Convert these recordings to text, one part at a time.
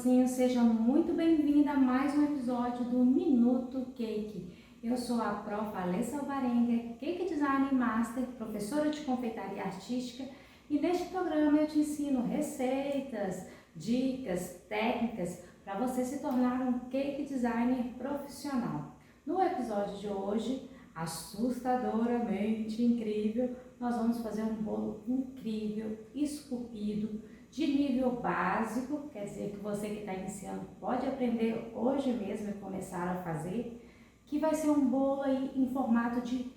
docinho, seja muito bem-vinda a mais um episódio do Minuto Cake. Eu sou a Prof. Alessa Alvarenga, Cake Design Master, professora de confeitaria artística, e neste programa eu te ensino receitas, dicas, técnicas para você se tornar um cake designer profissional. No episódio de hoje, assustadoramente incrível, nós vamos fazer um bolo incrível, esculpido, de nível básico, quer dizer que você que está iniciando pode aprender hoje mesmo e começar a fazer, que vai ser um bolo aí em formato de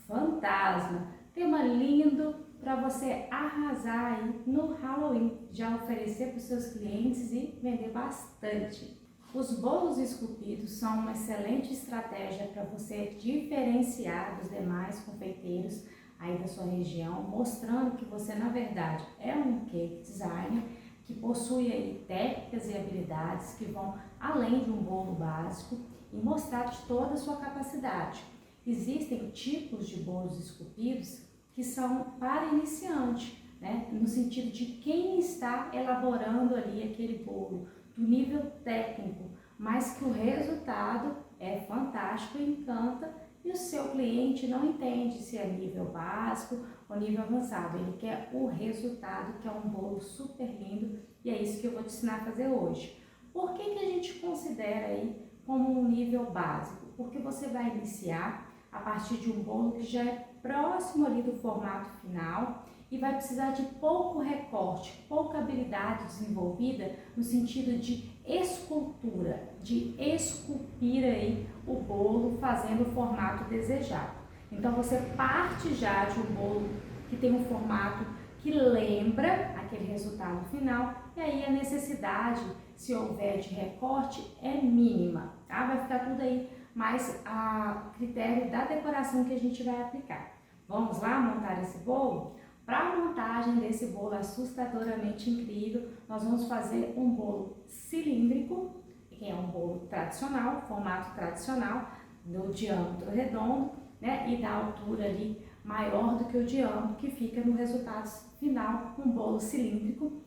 fantasma, tema lindo para você arrasar aí no Halloween, já oferecer para os seus clientes e vender bastante. Os bolos esculpidos são uma excelente estratégia para você diferenciar dos demais confeiteiros aí da sua região, mostrando que você na verdade é um cake designer que possui aí técnicas e habilidades que vão além de um bolo básico e mostrar de toda a sua capacidade. Existem tipos de bolos esculpidos que são para iniciante, né? No sentido de quem está elaborando ali aquele bolo, do nível técnico, mas que o resultado é fantástico e encanta, e o seu cliente não entende se é nível básico ou nível avançado, ele quer o resultado, que é um bolo super lindo, e é isso que eu vou te ensinar a fazer hoje. Por que a gente considera aí como um nível básico? Porque você vai iniciar a partir de um bolo que já é próximo ali do formato final e vai precisar de pouco recorte, pouca habilidade desenvolvida no sentido de escultura, de esculpir aí o bolo fazendo o formato desejado. Então você parte já de um bolo que tem um formato que lembra aquele resultado final, e aí a necessidade, se houver de recorte, é mínima, tá? Vai ficar tudo aí mais a critério da decoração que a gente vai aplicar. Vamos lá montar esse bolo? Para a montagem desse bolo assustadoramente incrível, nós vamos fazer um bolo cilíndrico, que é um bolo tradicional, formato tradicional, do diâmetro redondo, né, e da altura ali maior do que o diâmetro, que fica no resultado final, um bolo cilíndrico.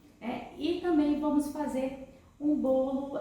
E também vamos fazer um bolo,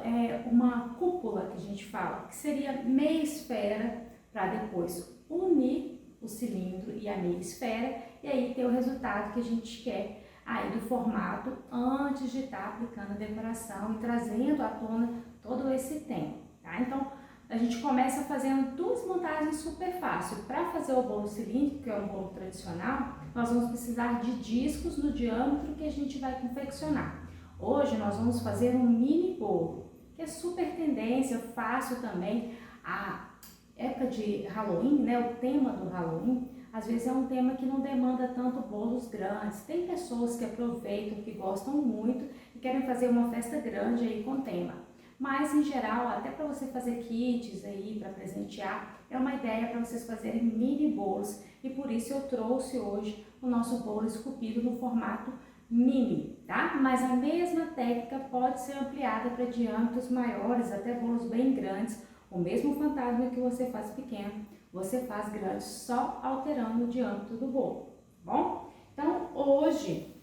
uma cúpula que a gente fala, que seria meia esfera, para depois unir o cilindro e a meia esfera, e aí ter o resultado que a gente quer aí do formato antes de estar aplicando a decoração e trazendo à tona todo esse tema, tá? Então, a gente começa fazendo duas montagens super fáceis. Para fazer o bolo cilíndrico, que é um bolo tradicional, nós vamos precisar de discos no diâmetro que a gente vai confeccionar. Hoje nós vamos fazer um mini bolo, que é super tendência, fácil também. A época de Halloween, né, o tema do Halloween, às vezes é um tema que não demanda tanto bolos grandes. Tem pessoas que aproveitam, que gostam muito e querem fazer uma festa grande aí com tema. Mas, em geral, até para você fazer kits aí, para presentear, é uma ideia para vocês fazerem mini bolos. E por isso eu trouxe hoje o nosso bolo esculpido no formato mini, tá? Mas a mesma técnica pode ser ampliada para diâmetros maiores, até bolos bem grandes. O mesmo fantasma que você faz pequeno, você faz grande, só alterando o diâmetro do bolo, tá bom? Então, hoje,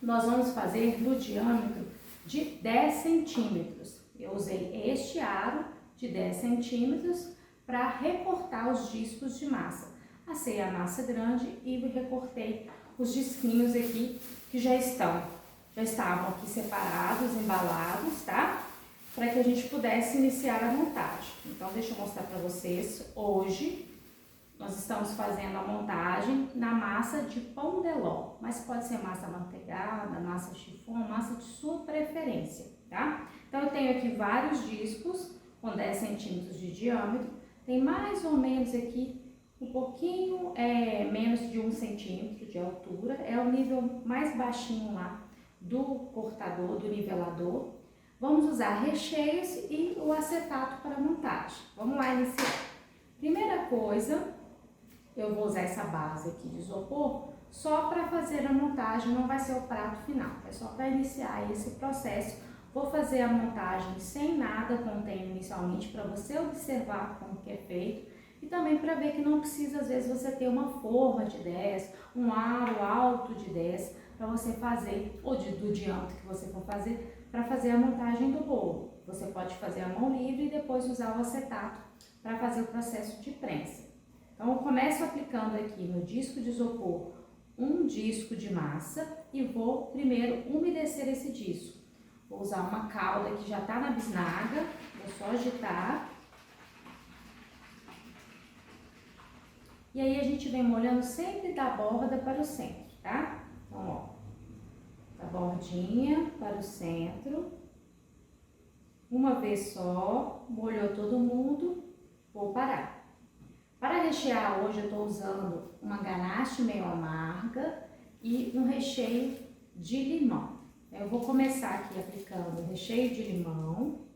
nós vamos fazer do diâmetro de 10 centímetros. Eu usei este aro de 10 centímetros para recortar os discos de massa. Assei a massa grande e recortei os disquinhos aqui que já estavam aqui separados, embalados, tá? Para que a gente pudesse iniciar a montagem. Então, deixa eu mostrar para vocês. Hoje, nós estamos fazendo a montagem na massa de pão de ló, mas pode ser massa amanteigada, massa chiffon, massa de sua preferência, tá? Então, eu tenho aqui vários discos com 10 centímetros de diâmetro, tem mais ou menos aqui um pouquinho menos de 1 centímetro de altura, é o nível mais baixinho lá do cortador, do nivelador. Vamos usar recheios e o acetato para montagem. Vamos lá iniciar. Primeira coisa, eu vou usar essa base aqui de isopor só para fazer a montagem, não vai ser o prato final, é só para iniciar esse processo. Vou fazer a montagem sem nada contendo inicialmente, para você observar como que é feito e também para ver que não precisa, às vezes, você ter uma forma de 10, um aro alto de 10 para você fazer, ou do diâmetro que você for fazer para fazer a montagem do bolo. Você pode fazer a mão livre e depois usar o acetato para fazer o processo de prensa. Então, eu começo aplicando aqui no disco de isopor um disco de massa e vou primeiro umedecer esse disco. Vou usar uma calda que já está na bisnaga, vou só agitar. E aí a gente vem molhando sempre da borda para o centro, tá? Então, ó, da bordinha para o centro. Uma vez só, molhou todo mundo, vou parar. Para rechear hoje eu estou usando uma ganache meio amarga e um recheio de limão. Eu vou começar aqui aplicando o recheio de limão,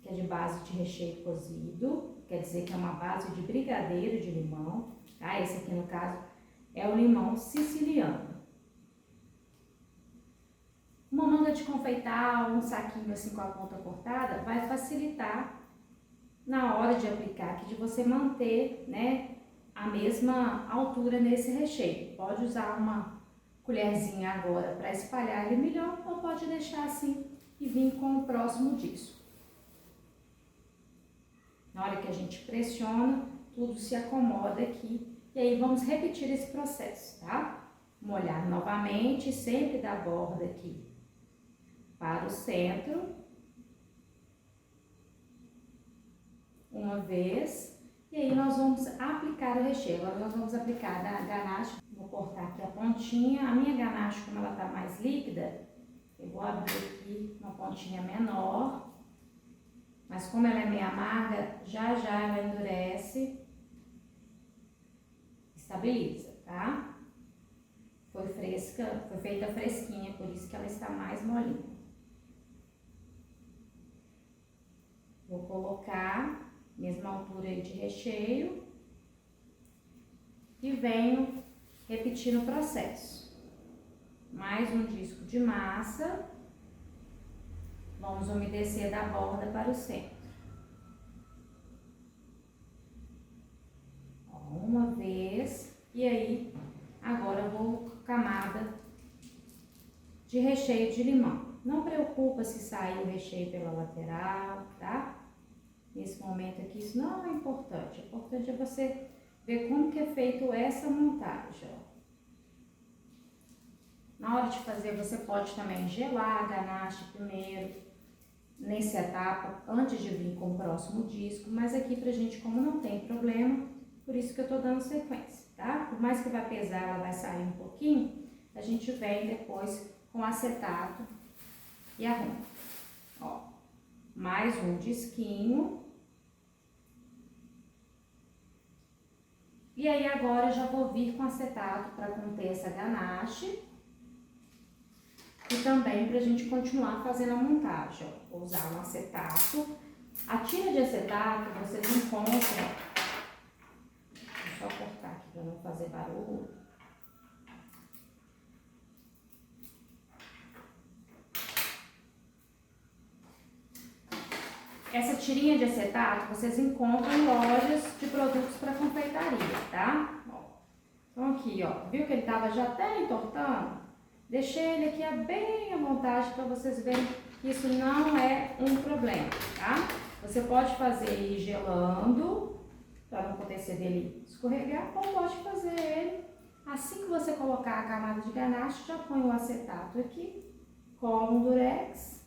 que é de base de recheio cozido, quer dizer que é uma base de brigadeiro de limão, tá? Esse aqui no caso é o limão siciliano. Uma manga de confeitar, um saquinho assim com a ponta cortada, vai facilitar na hora de aplicar aqui, de você manter, né, a mesma altura nesse recheio. Pode usar uma colherzinha agora para espalhar ele melhor, ou pode deixar assim e vir com o próximo disco. Na hora que a gente pressiona, tudo se acomoda aqui. E aí vamos repetir esse processo, tá? Molhar novamente, sempre da borda aqui para o centro. Uma vez. E aí nós vamos aplicar o recheio. Agora nós vamos aplicar a ganache. Vou cortar aqui a pontinha. A minha ganache, como ela tá mais líquida, eu vou abrir aqui uma pontinha menor. Mas como ela é meio amarga, já ela endurece, estabiliza, tá? Foi fresca, foi feita fresquinha, por isso que ela está mais molinha. Vou colocar mesma altura aí de recheio e venho repetindo o processo. Mais um disco de massa. Vamos umedecer da borda para o centro. Uma vez. E aí, agora eu vou camada de recheio de limão. Não preocupa se sair o recheio pela lateral, tá? Nesse momento aqui, isso não é importante. O importante é você ver como que é feito essa montagem, ó. Na hora de fazer, você pode também gelar a ganache primeiro, nessa etapa, antes de vir com o próximo disco, mas aqui pra gente, como não tem problema, por isso que eu tô dando sequência, tá? Por mais que vai pesar, ela vai sair um pouquinho, a gente vem depois com acetato e arruma. Ó, mais um disquinho. E aí agora eu já vou vir com acetato para conter essa ganache. E também pra gente continuar fazendo a montagem, ó. Vou usar um acetato. A tira de acetato vocês encontram. Vou só cortar aqui para não fazer barulho. Essa tirinha de acetato vocês encontram em lojas de produtos para confeitaria, tá? Ó. Então aqui, ó, viu que ele tava já até entortando? Deixei ele aqui bem à vontade para vocês verem que isso não é um problema, tá? Você pode fazer ele gelando, para não acontecer dele escorregar, ou pode fazer ele, assim que você colocar a camada de ganache, já põe o acetato aqui, cola um durex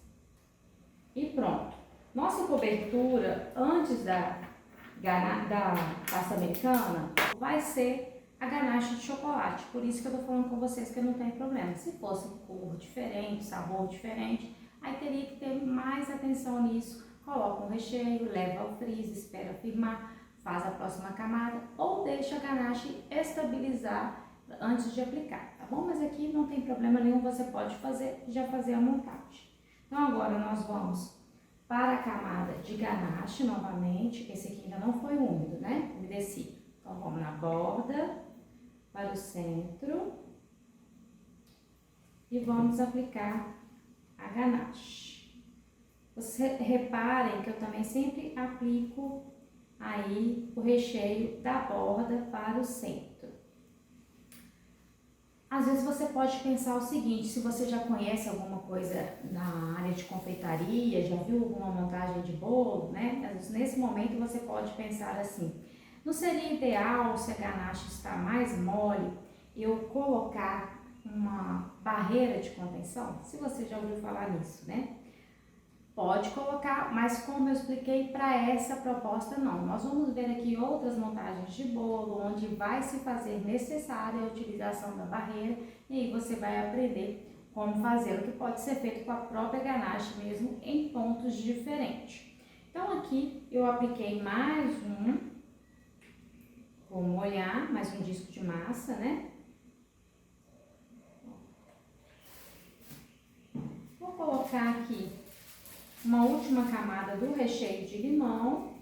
e pronto. Nossa cobertura, antes da pasta americana, vai ser a ganache de chocolate, por isso que eu tô falando com vocês que não tem problema. Se fosse cor diferente, sabor diferente, aí teria que ter mais atenção nisso. Coloca um recheio, leva ao freezer, espera firmar, faz a próxima camada ou deixa a ganache estabilizar antes de aplicar, tá bom? Mas aqui não tem problema nenhum, você pode fazer, já fazer a montagem. Então agora nós vamos para a camada de ganache novamente. Esse aqui ainda não foi úmido, né? Umedecido. Então vamos na borda, para o centro e vamos aplicar a ganache. Vocês reparem que eu também sempre aplico aí o recheio da borda para o centro. Às vezes você pode pensar o seguinte, se você já conhece alguma coisa na área de confeitaria, já viu alguma montagem de bolo, né? Às vezes, nesse momento você pode pensar assim, não seria ideal, se a ganache está mais mole, eu colocar uma barreira de contenção? Se você já ouviu falar nisso, né? Pode colocar, mas como eu expliquei, para essa proposta não. Nós vamos ver aqui outras montagens de bolo, onde vai se fazer necessária a utilização da barreira, e aí você vai aprender como fazer, o que pode ser feito com a própria ganache mesmo, em pontos diferentes. Então aqui eu apliquei mais um, vou molhar, mais um disco de massa, né? Vou colocar aqui uma última camada do recheio de limão.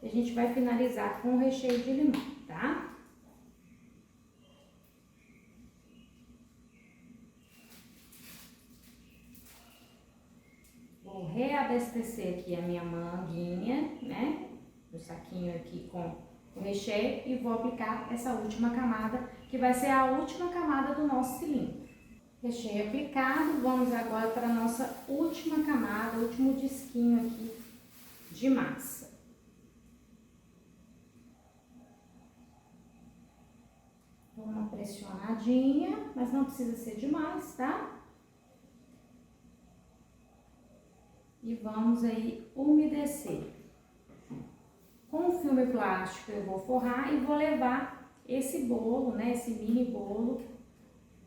E a gente vai finalizar com o recheio de limão, tá? Vou reabastecer aqui a minha manguinha, né? O saquinho aqui com o recheio e vou aplicar essa última camada, que vai ser a última camada do nosso cilindro. Recheio aplicado, vamos agora para a nossa última camada, último disquinho aqui de massa. Dou uma pressionadinha, mas não precisa ser demais, tá? E vamos aí umedecer. Com o filme plástico eu vou forrar e vou levar esse bolo, né, esse mini bolo,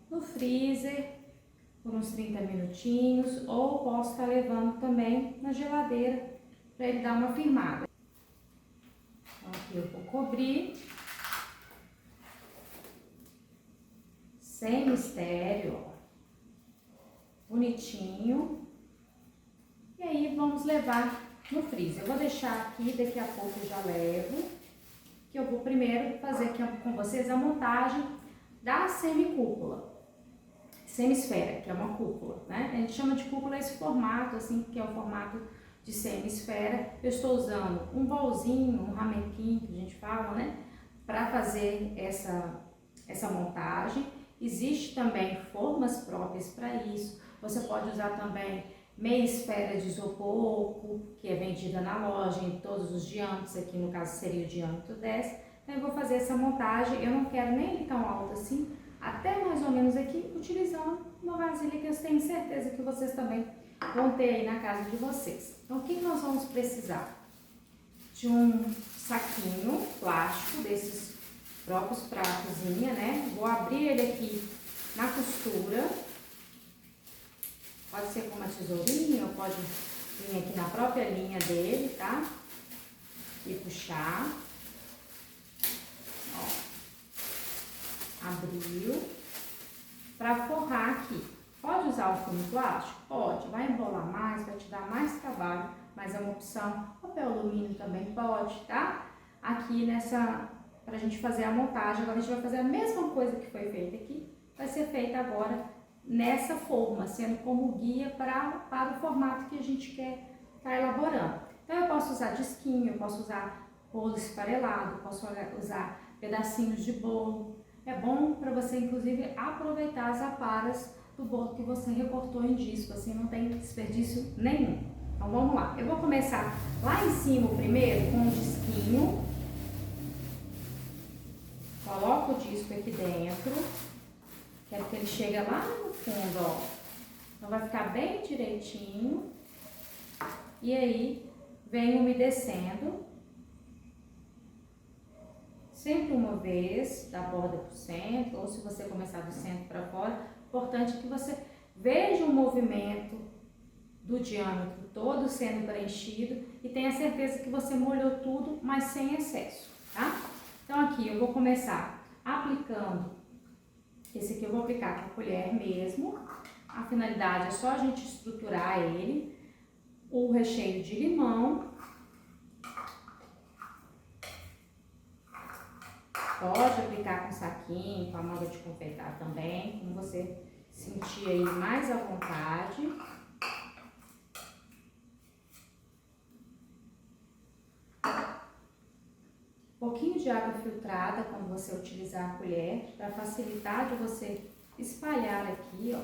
no freezer por uns 30 minutinhos, ou posso estar levando também na geladeira para ele dar uma firmada. Então, aqui eu vou cobrir, sem mistério, ó, bonitinho, e aí vamos levar no freezer. Eu vou deixar aqui, daqui a pouco eu já levo, que eu vou primeiro fazer aqui com vocês a montagem da semicúpula. Semisfera, que é uma cúpula, né? A gente chama de cúpula esse formato, assim, que é o formato de semisfera. Eu estou usando um bolzinho, um ramequim, que a gente fala, né? Para fazer essa montagem. Existe também formas próprias para isso. Você pode usar também meia esfera de isopor, que é vendida na loja em todos os diâmetros, aqui no caso seria o diâmetro 10. Então eu vou fazer essa montagem, eu não quero nem ele tão alto assim, até mais ou menos aqui, utilizando uma vasilha que eu tenho certeza que vocês também vão ter aí na casa de vocês. Então, o que nós vamos precisar? De um saquinho plástico, desses próprios para a cozinha, né? Vou abrir ele aqui na costura. Pode ser com uma tesourinha, ou pode vir aqui na própria linha dele, tá? E puxar. Abriu, para forrar aqui. Pode usar o filme plástico? Pode, vai embolar mais, vai te dar mais trabalho, mas é uma opção. Papel alumínio também pode, tá? Aqui pra gente fazer a montagem, agora a gente vai fazer a mesma coisa que foi feita aqui, vai ser feita agora nessa forma, sendo como guia para o formato que a gente quer estar elaborando. Então eu posso usar disquinho, eu posso usar bolo esfarelado, posso usar pedacinhos de bolo. É bom para você, inclusive, aproveitar as aparas do bolo que você recortou em disco, assim não tem desperdício nenhum. Então vamos lá, eu vou começar lá em cima primeiro com um disquinho, coloco o disco aqui dentro, quero que ele chegue lá no fundo, ó. Então vai ficar bem direitinho, e aí vem umedecendo. Sempre uma vez, da borda para o centro, ou se você começar do centro para fora, importante é que você veja o movimento do diâmetro todo sendo preenchido e tenha certeza que você molhou tudo, mas sem excesso, tá? Então aqui eu vou começar aplicando, esse aqui eu vou aplicar com a colher mesmo, a finalidade é só a gente estruturar ele, o recheio de limão. Pode aplicar com saquinho, com a manga de confeitar também, como você sentir aí mais à vontade. Um pouquinho de água filtrada quando você utilizar a colher, para facilitar de você espalhar aqui, ó.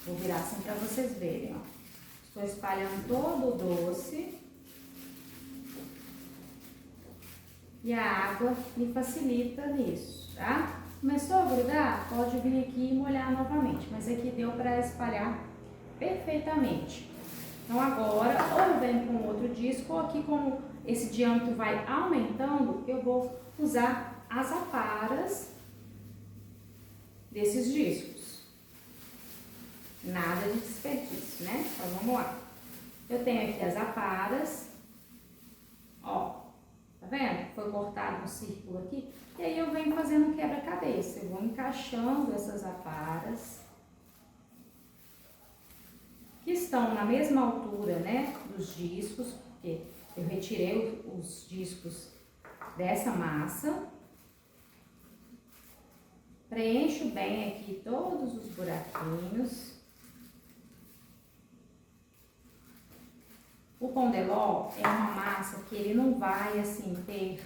Vou virar assim para vocês verem, ó. Estou espalhando todo o doce. E a água me facilita nisso, tá? Começou a grudar? Pode vir aqui e molhar novamente, mas aqui deu para espalhar perfeitamente. Então agora, ou eu venho com outro disco, ou aqui como esse diâmetro vai aumentando, eu vou usar as aparas desses discos. Nada de desperdício, né? Então vamos lá. Eu tenho aqui as aparas, ó, tá vendo? Foi cortado um círculo aqui, e aí eu venho fazendo um quebra-cabeça. Eu vou encaixando essas aparas, que estão na mesma altura, né, dos discos, porque eu retirei os discos dessa massa. Preencho bem aqui todos os buraquinhos. O pão de ló é uma massa que ele não vai, assim, ter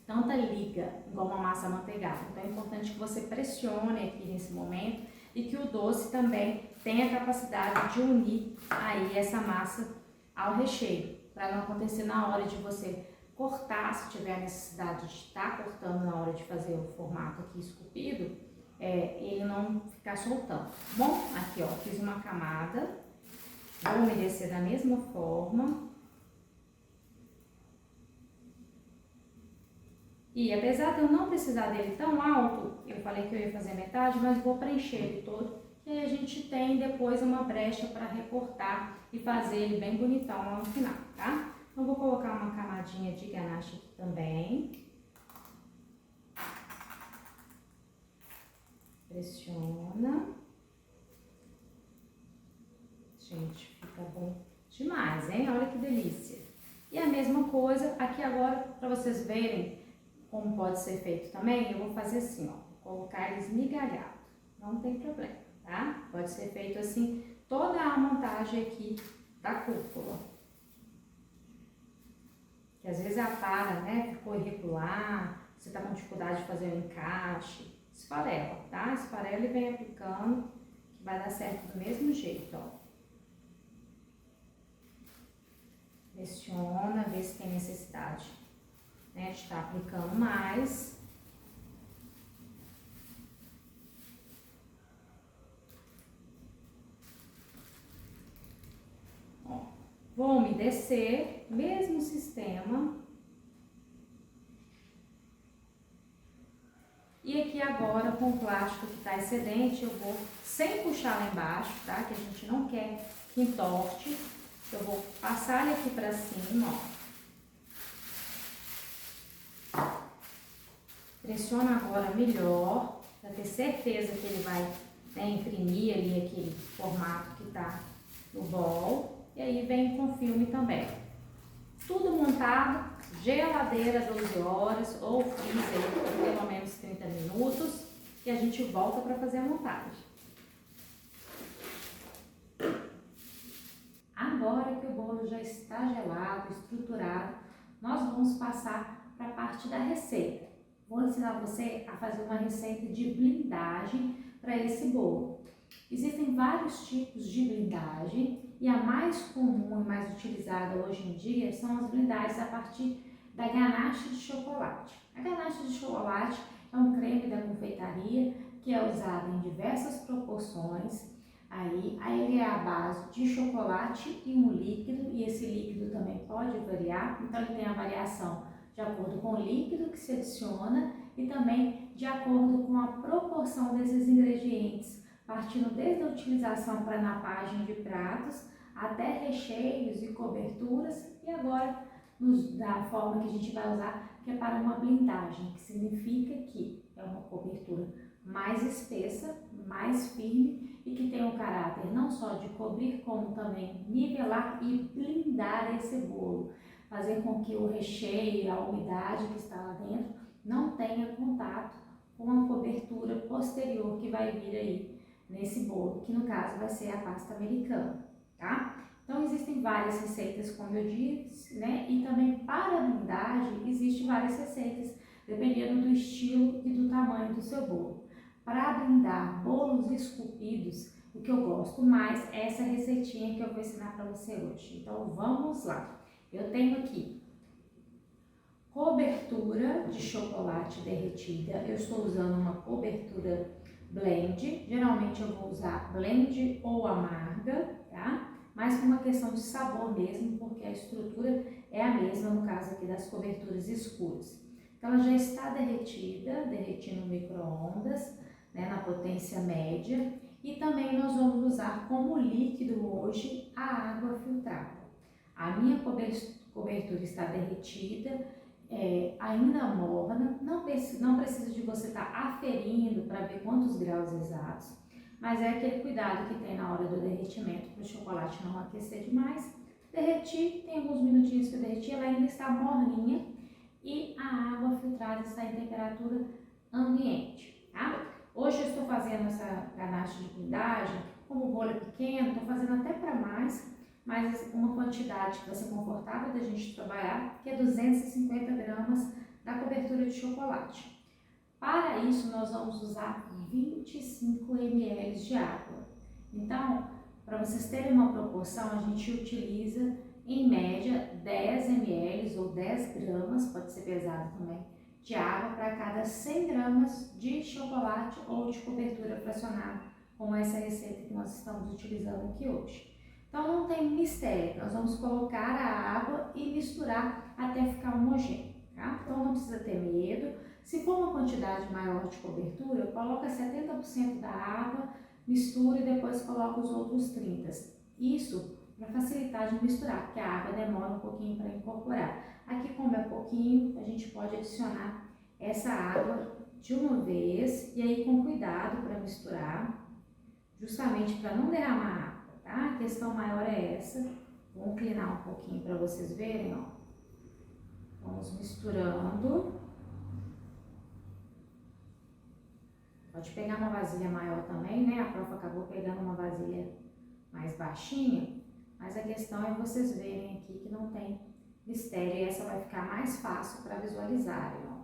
tanta liga, igual uma massa amanteigada. Então é importante que você pressione aqui nesse momento e que o doce também tenha a capacidade de unir aí essa massa ao recheio, para não acontecer na hora de você cortar, se tiver a necessidade de estar cortando na hora de fazer o formato aqui esculpido, ele não ficar soltando. Bom, aqui ó, fiz uma camada, vou umedecer da mesma forma. E apesar de eu não precisar dele tão alto, eu falei que eu ia fazer metade, mas vou preencher ele todo. E aí a gente tem depois uma brecha para recortar e fazer ele bem bonitão lá no final, tá? Então vou colocar uma camadinha de ganache aqui também. Pressiona. Gente, fica bom demais, hein? Olha que delícia. E a mesma coisa aqui agora, para vocês verem como pode ser feito também, eu vou fazer assim, ó, vou colocar eles migalhados, não tem problema, tá? Pode ser feito assim, toda a montagem aqui da cúpula. Que às vezes a para, né, ficou irregular, você tá com dificuldade de fazer o encaixe, esfarela, tá? Esfarela e vem aplicando, que vai dar certo do mesmo jeito, ó. Pressiona, vê se tem necessidade, né, de estar aplicando mais. Ó, vou umedecer, mesmo sistema. E aqui agora, com o plástico que está excedente, eu vou, sem puxar lá embaixo, tá? Que a gente não quer que entorte. Eu vou passar ele aqui pra cima, ó. Pressiona agora melhor, para ter certeza que ele vai, né, imprimir ali aquele formato que tá no bol. E aí vem com filme também. Tudo montado, geladeira 12 horas ou freezer por pelo menos 30 minutos. E a gente volta para fazer a montagem. Agora que o bolo já está gelado, estruturado, nós vamos passar para a parte da receita. Vou ensinar você a fazer uma receita de blindagem para esse bolo. Existem vários tipos de blindagem e a mais comum e mais utilizada hoje em dia são as blindagens a partir da ganache de chocolate. A ganache de chocolate é um creme da confeitaria que é usado em diversas proporções. Aí ele é a base de chocolate e um líquido, e esse líquido também pode variar, então ele tem a variação de acordo com o líquido que se adiciona e também de acordo com a proporção desses ingredientes, partindo desde a utilização para napagem de pratos até recheios e coberturas, e agora da forma que a gente vai usar, que é para uma blindagem, que significa que é uma cobertura mais espessa, mais firme e que tem o caráter não só de cobrir, como também nivelar e blindar esse bolo, fazer com que o recheio, a umidade que está lá dentro não tenha contato com a cobertura posterior que vai vir aí nesse bolo, que no caso vai ser a pasta americana, tá? Então existem várias receitas, como eu disse, né? E também para a blindagem existem várias receitas, dependendo do estilo e do tamanho do seu bolo. Para blindar bolos esculpidos, o que eu gosto mais é essa receitinha que eu vou ensinar para você hoje. Então vamos lá. Eu tenho aqui cobertura de chocolate derretida. Eu estou usando uma cobertura blend. Geralmente eu vou usar blend ou amarga, tá? Mas por uma questão de sabor mesmo, porque a estrutura é a mesma no caso aqui das coberturas escuras. Então ela já está derretida no micro-ondas, né, na potência média. E também nós vamos usar como líquido hoje a água filtrada. A minha cobertura está derretida, ainda morna, não precisa de você estar aferindo para ver quantos graus exatos, mas é aquele cuidado que tem na hora do derretimento para o chocolate não aquecer demais. Derreti, tem alguns minutinhos que eu derreti, ela ainda está morninha e a água filtrada está em temperatura ambiente, tá? Hoje eu estou fazendo essa ganache de blindagem, como o bolo é pequeno, estou fazendo até para mais, mas uma quantidade que vai ser confortável da gente trabalhar, que é 250 gramas da cobertura de chocolate. Para isso, nós vamos usar 25 ml de água. Então, para vocês terem uma proporção, a gente utiliza, em média, 10 ml ou 10 gramas, pode ser pesado também, de água para cada 100 gramas de chocolate ou de cobertura fracionada, como essa receita que nós estamos utilizando aqui hoje. Então não tem mistério, nós vamos colocar a água e misturar até ficar homogêneo, tá? Então não precisa ter medo. Se for uma quantidade maior de cobertura, coloca 70% da água, mistura e depois coloca os outros 30%. Isso para facilitar de misturar, porque a água demora um pouquinho para incorporar. Aqui, como é pouquinho, a gente pode adicionar essa água de uma vez e aí com cuidado para misturar, justamente para não derramar água. Tá? A questão maior é essa. Vou inclinar um pouquinho para vocês verem, ó. Vamos misturando. Pode pegar uma vasilha maior também, né? A prof acabou pegando uma vasilha mais baixinha, mas a questão é vocês verem aqui que não tem mistério e essa vai ficar mais fácil para visualizarem, ó.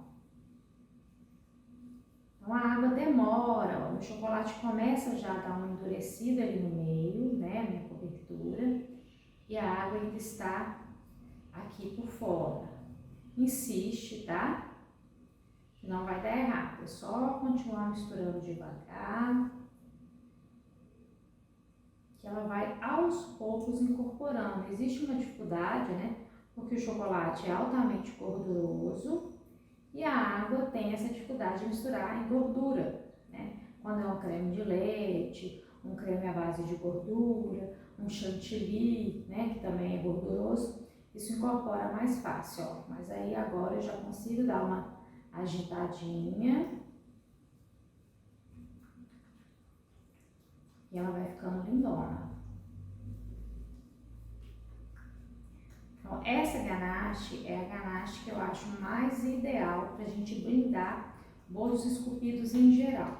Então a água demora, ó, o chocolate começa já a dar uma endurecida ali no meio, né, a minha cobertura, e a água ainda está aqui por fora. Insiste, tá? Não vai dar errado, é só continuar misturando devagar, que ela vai aos poucos incorporando. Existe uma dificuldade, né, porque o chocolate é altamente gorduroso, e a água tem essa dificuldade de misturar em gordura, né? Quando é um creme de leite, um creme à base de gordura, um chantilly, né, que também é gorduroso, isso incorpora mais fácil, ó. Mas aí agora eu já consigo dar uma agitadinha e ela vai ficando lindona. Então, essa ganache é a ganache que eu acho mais ideal para a gente blindar bolos esculpidos em geral.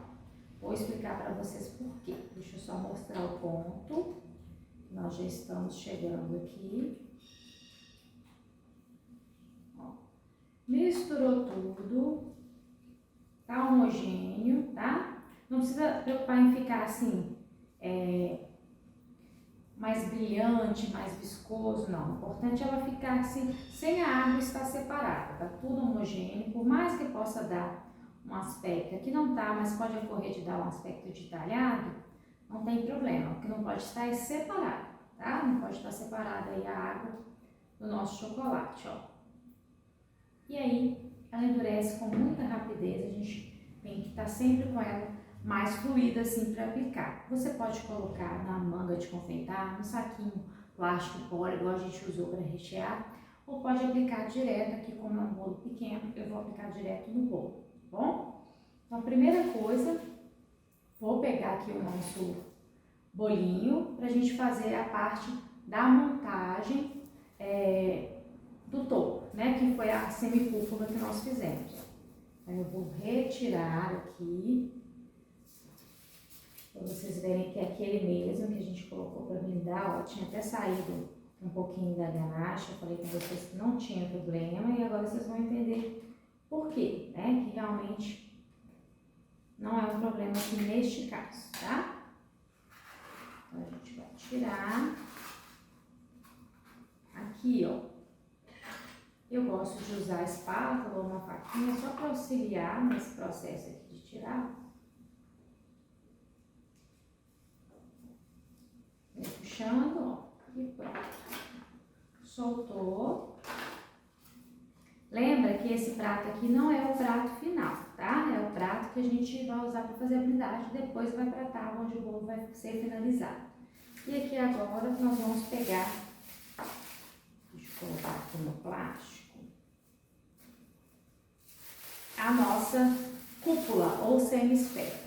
Vou explicar para vocês por quê. Deixa eu só mostrar o ponto. Nós já estamos chegando aqui. Ó, misturou tudo. Tá homogêneo, tá? Não precisa preocupar em ficar assim, mais brilhante, mais viscoso, não. O importante é ela ficar assim, sem a água estar separada, tá tudo homogêneo, por mais que possa dar um aspecto, aqui não tá, mas pode ocorrer de dar um aspecto de talhado, não tem problema, o que não pode estar é separado, tá? Não pode estar separada aí a água do nosso chocolate, ó. E aí, ela endurece com muita rapidez, a gente tem que estar sempre com ela mais fluida assim para aplicar. Você pode colocar na manga de confeitar, no saquinho plástico poli, igual a gente usou para rechear, ou pode aplicar direto aqui, como é um bolo pequeno, eu vou aplicar direto no bolo, tá bom? Então, a primeira coisa, vou pegar aqui o nosso bolinho para a gente fazer a parte da montagem do topo, né? Que foi a semicúpula que nós fizemos. Então, eu vou retirar aqui o para vocês verem que é aquele mesmo que a gente colocou para blindar, ó, tinha até saído um pouquinho da ganache, eu falei com vocês que não tinha problema e agora vocês vão entender por quê, né, que realmente não é um problema aqui neste caso, tá? Então a gente vai tirar aqui, ó, eu gosto de usar a espátula ou uma faquinha só para auxiliar nesse processo aqui de tirar. Vem puxando, ó, e pronto. Soltou. Lembra que esse prato aqui não é o prato final, tá? É o prato que a gente vai usar para fazer a blindagem, depois vai para a tábua onde o bolo vai ser finalizado. E aqui agora nós vamos pegar, deixa eu colocar aqui no plástico, a nossa cúpula ou semi-esfera.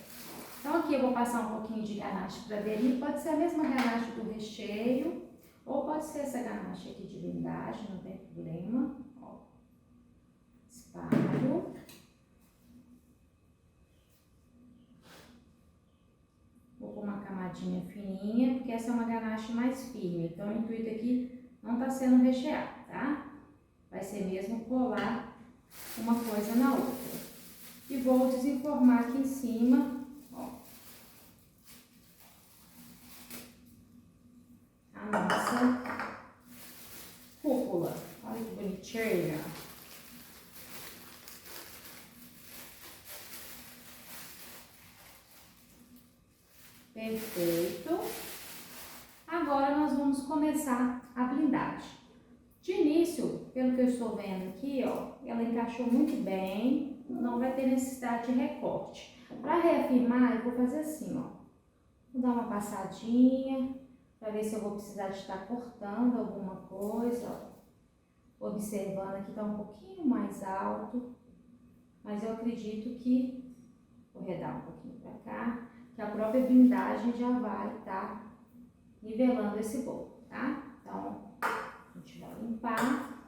Então aqui eu vou passar um pouquinho de ganache para aderir, pode ser a mesma ganache do recheio, ou pode ser essa ganache aqui de blindagem, não tem problema. Ó, espalho. Vou pôr uma camadinha fininha, porque essa é uma ganache mais firme, então o intuito aqui não tá sendo recheado, tá? Vai ser mesmo colar uma coisa na outra. E vou desenformar aqui em cima, ó, a nossa cúpula. Olha que bonitinha. Perfeito. Agora nós vamos começar a blindagem. De início, pelo que eu estou vendo aqui, ó, ela encaixou muito bem, não vai ter necessidade de recorte. Para reafirmar, eu vou fazer assim, ó. Vou dar uma passadinha, para ver se eu vou precisar de estar cortando alguma coisa, ó. Observando aqui, tá um pouquinho mais alto, mas eu acredito que, vou redar um pouquinho para cá, que a própria blindagem já vai estar nivelando esse bolo, tá? Então, a gente vai limpar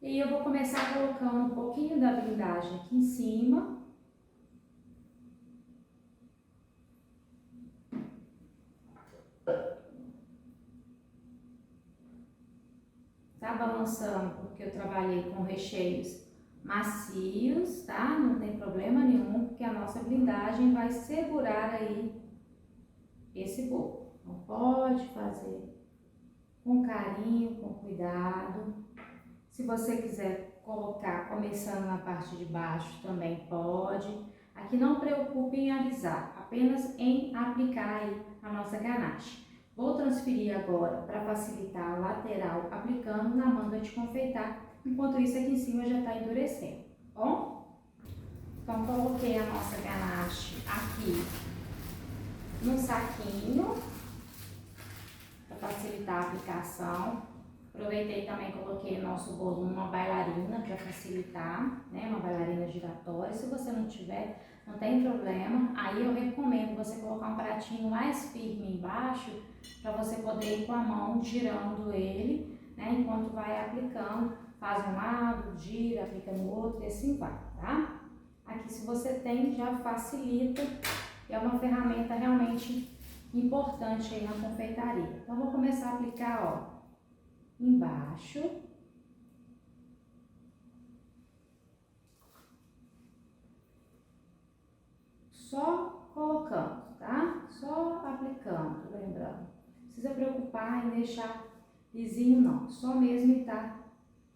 e eu vou começar colocando um pouquinho da blindagem aqui em cima. Tá balançando porque eu trabalhei com recheios macios, tá? Não tem problema nenhum, porque a nossa blindagem vai segurar aí esse bolo. Então, pode fazer com carinho, com cuidado. Se você quiser colocar começando na parte de baixo, também pode. Aqui não preocupe em alisar, apenas em aplicar aí a nossa ganache. Vou transferir agora para facilitar a lateral, aplicando na manga de confeitar. Enquanto isso, aqui em cima já está endurecendo, tá bom? Então, coloquei a nossa ganache aqui num saquinho, para facilitar a aplicação. Aproveitei também, coloquei o nosso bolo numa bailarina para facilitar, né? Uma bailarina giratória. Se você não tiver, não tem problema. Aí eu recomendo você colocar um pratinho mais firme embaixo, para você poder ir com a mão girando ele, né? Enquanto vai aplicando. Faz um lado, gira, aplica no outro e assim vai, tá? Aqui, se você tem, já facilita. É uma ferramenta realmente importante aí na confeitaria. Então, vou começar a aplicar, ó, embaixo. Só colocando, tá? Só aplicando, lembrando. Não precisa preocupar em deixar lisinho, não. Só mesmo estar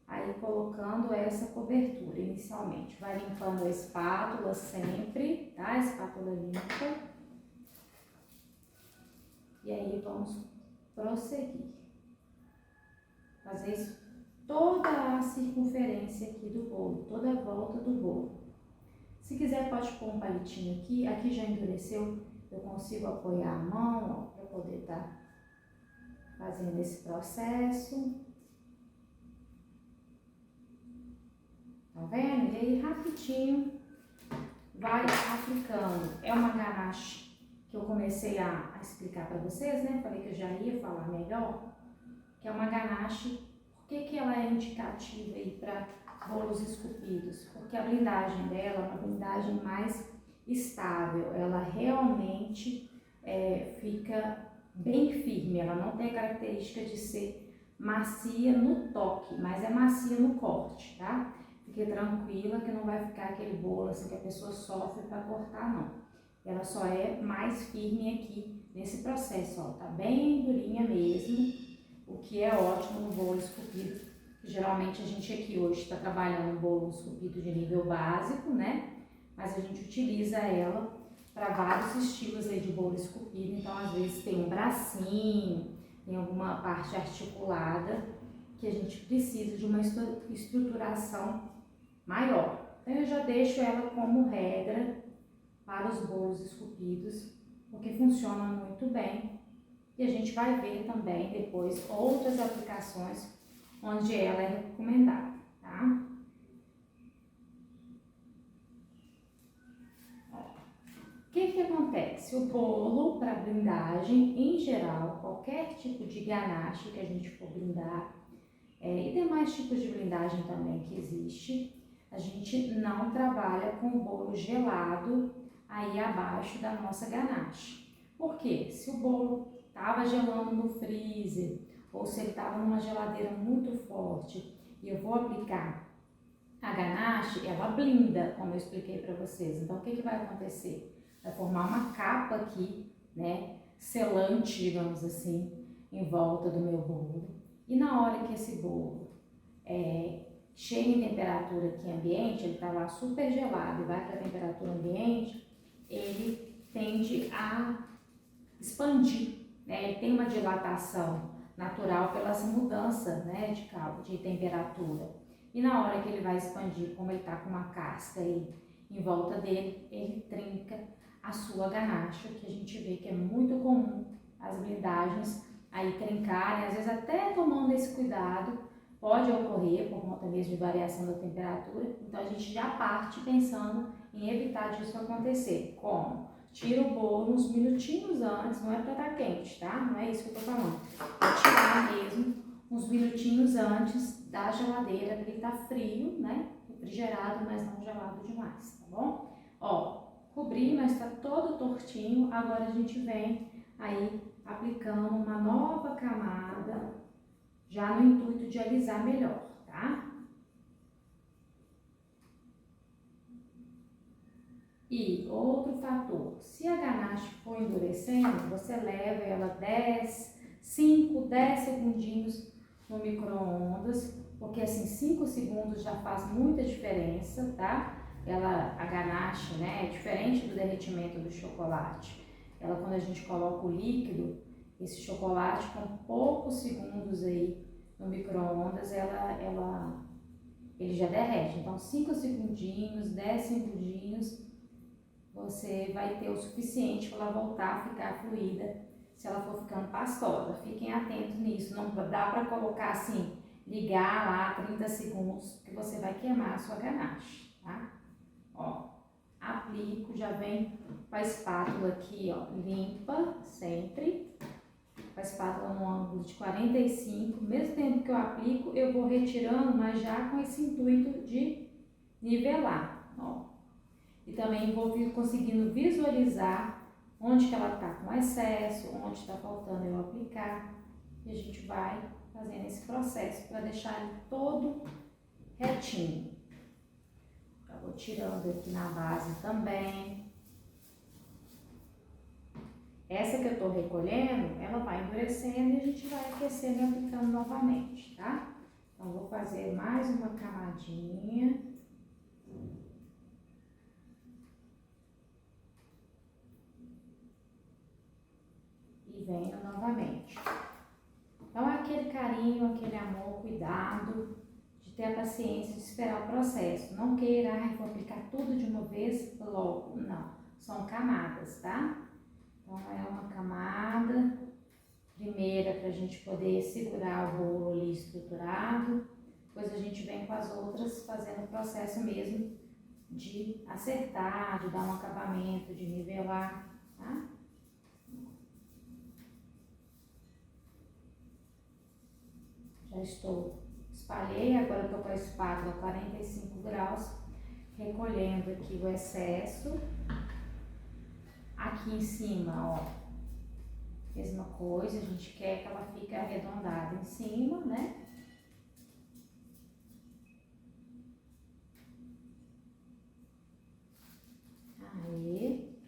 aí colocando essa cobertura inicialmente. Vai limpando a espátula sempre, tá? A espátula limpa. E aí vamos prosseguir. Fazer isso toda a circunferência aqui do bolo, toda a volta do bolo. Se quiser pode pôr um palitinho aqui, aqui já endureceu, eu consigo apoiar a mão, ó, para poder estar fazendo esse processo. Tá vendo? E aí rapidinho vai aplicando. É uma ganache que eu comecei a explicar para vocês, né? Falei que eu já ia falar melhor, que é uma ganache. Por que ela é indicativa aí para bolos esculpidos? Porque a blindagem dela é uma blindagem mais estável, ela realmente fica bem firme, ela não tem a característica de ser macia no toque, mas é macia no corte, tá? Fique tranquila que não vai ficar aquele bolo assim que a pessoa sofre para cortar, não. Ela só é mais firme aqui nesse processo, ó, tá bem durinha mesmo, o que é ótimo no bolo esculpido. Geralmente a gente aqui hoje está trabalhando um bolo esculpido de nível básico, né? Mas a gente utiliza ela para vários estilos aí de bolo esculpido, então às vezes tem um bracinho, tem alguma parte articulada que a gente precisa de uma estruturação maior. Então eu já deixo ela como regra para os bolos esculpidos, porque funciona muito bem e a gente vai ver também depois outras aplicações onde ela é recomendada, tá? O que acontece? O bolo para blindagem, em geral, qualquer tipo de ganache que a gente for blindar, e demais tipos de blindagem também que existe, a gente não trabalha com o bolo gelado aí abaixo da nossa ganache. Por quê? Se o bolo estava gelando no freezer, ou se ele estava numa geladeira muito forte, e eu vou aplicar a ganache, ela blinda, como eu expliquei para vocês. Então, o que vai acontecer? Vai formar uma capa aqui, né, selante, digamos assim, em volta do meu bolo. E na hora que esse bolo chega em temperatura aqui ambiente, ele está lá super gelado e vai para a temperatura ambiente, ele tende a expandir, né? Ele tem uma dilatação natural pelas mudanças, né, de temperatura. E na hora que ele vai expandir, como ele está com uma casca aí em volta dele, ele trinca a sua ganache, que a gente vê que é muito comum as blindagens aí trincarem, às vezes até tomando esse cuidado, pode ocorrer por conta mesmo de variação da temperatura, então a gente já parte pensando em evitar disso acontecer. Como? Tira o bolo uns minutinhos antes, não é para estar quente, tá? Não é isso que eu tô falando. É tirar mesmo uns minutinhos antes da geladeira, porque ele tá frio, né? Refrigerado, mas não gelado demais, tá bom? Ó, cobri, mas tá todo tortinho. Agora a gente vem aí aplicando uma nova camada, já no intuito de alisar melhor, tá? E outro fator, se a ganache for endurecendo, você leva ela 5, 10 segundinhos no micro-ondas, porque assim 5 segundos já faz muita diferença, tá? A ganache, né, é diferente do derretimento do chocolate. Ela, quando a gente coloca o líquido, esse chocolate com poucos segundos aí no micro-ondas, ele já derrete. Então 5 segundinhos, 10 segundinhos, você vai ter o suficiente para ela voltar a ficar fluida, se ela for ficando pastosa. Fiquem atentos nisso, não dá para colocar assim, ligar lá 30 segundos, que você vai queimar a sua ganache, tá? Ó, aplico, já vem com a espátula aqui, ó, limpa sempre, com a espátula no ângulo de 45, mesmo tempo que eu aplico, eu vou retirando, mas já com esse intuito de nivelar, ó. E também vou conseguindo visualizar onde que ela está com excesso, onde está faltando eu aplicar. E a gente vai fazendo esse processo para deixar ele todo retinho. Já vou tirando aqui na base também. Essa que eu estou recolhendo, ela vai endurecendo e a gente vai aquecendo e aplicando novamente, tá? Então, vou fazer mais uma camadinha. Venho novamente. Então, aquele carinho, aquele amor, cuidado, de ter a paciência de esperar o processo. Não queira, vou aplicar tudo de uma vez logo. Não, são camadas, tá? Então, é uma camada, primeira para a gente poder segurar o bolo ali estruturado. Depois a gente vem com as outras, fazendo o processo mesmo de acertar, de dar um acabamento, de nivelar, tá? Já espalhei, agora estou com a espátula 45 graus, recolhendo aqui o excesso. Aqui em cima, ó, Mesma coisa, a gente quer que ela fique arredondada em cima, né? Aí.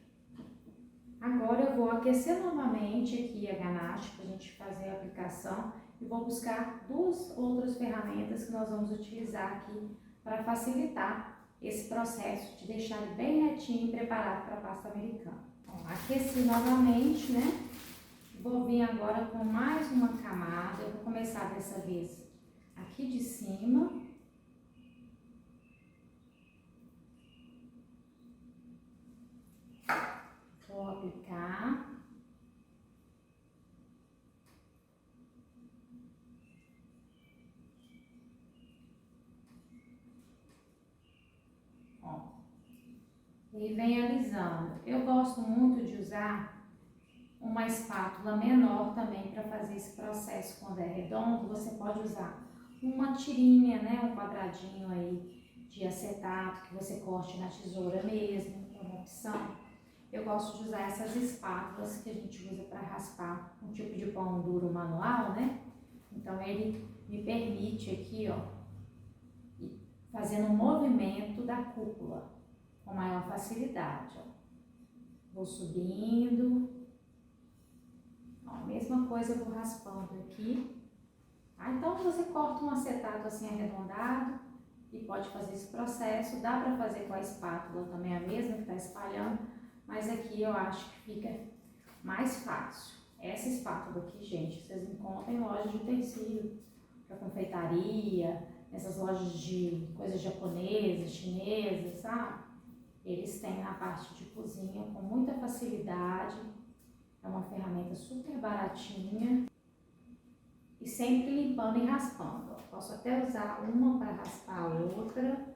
Agora eu vou aquecer novamente aqui a ganache para a gente fazer a aplicação e vou buscar duas outras ferramentas que nós vamos utilizar aqui para facilitar esse processo de deixar ele bem retinho e preparado para a pasta americana. Bom, aqueci novamente, né? Vou vir agora com mais uma camada. Eu vou começar dessa vez aqui de cima. Vou aplicar. Ó. E vem alisando. Eu gosto muito de usar uma espátula menor também para fazer esse processo. Quando é redondo, você pode usar uma tirinha, né, um quadradinho aí de acetato que você corte na tesoura mesmo, é uma opção. Eu gosto de usar essas espátulas que a gente usa para raspar um tipo de pão duro manual, né? Então ele me permite aqui, ó, ir fazendo um movimento da cúpula com maior facilidade, ó. Vou subindo. Ó, mesma coisa eu vou raspando aqui. Tá? Então você corta um acetato assim arredondado e pode fazer esse processo. Dá para fazer com a espátula também a mesma que está espalhando, mas aqui eu acho que fica mais fácil. Essa espátula aqui, gente, vocês encontram em lojas de utensílio para confeitaria, nessas lojas de coisas japonesas, chinesas, sabe? Eles têm na parte de cozinha com muita facilidade. É uma ferramenta super baratinha. E sempre limpando e raspando. Posso até usar uma para raspar a outra.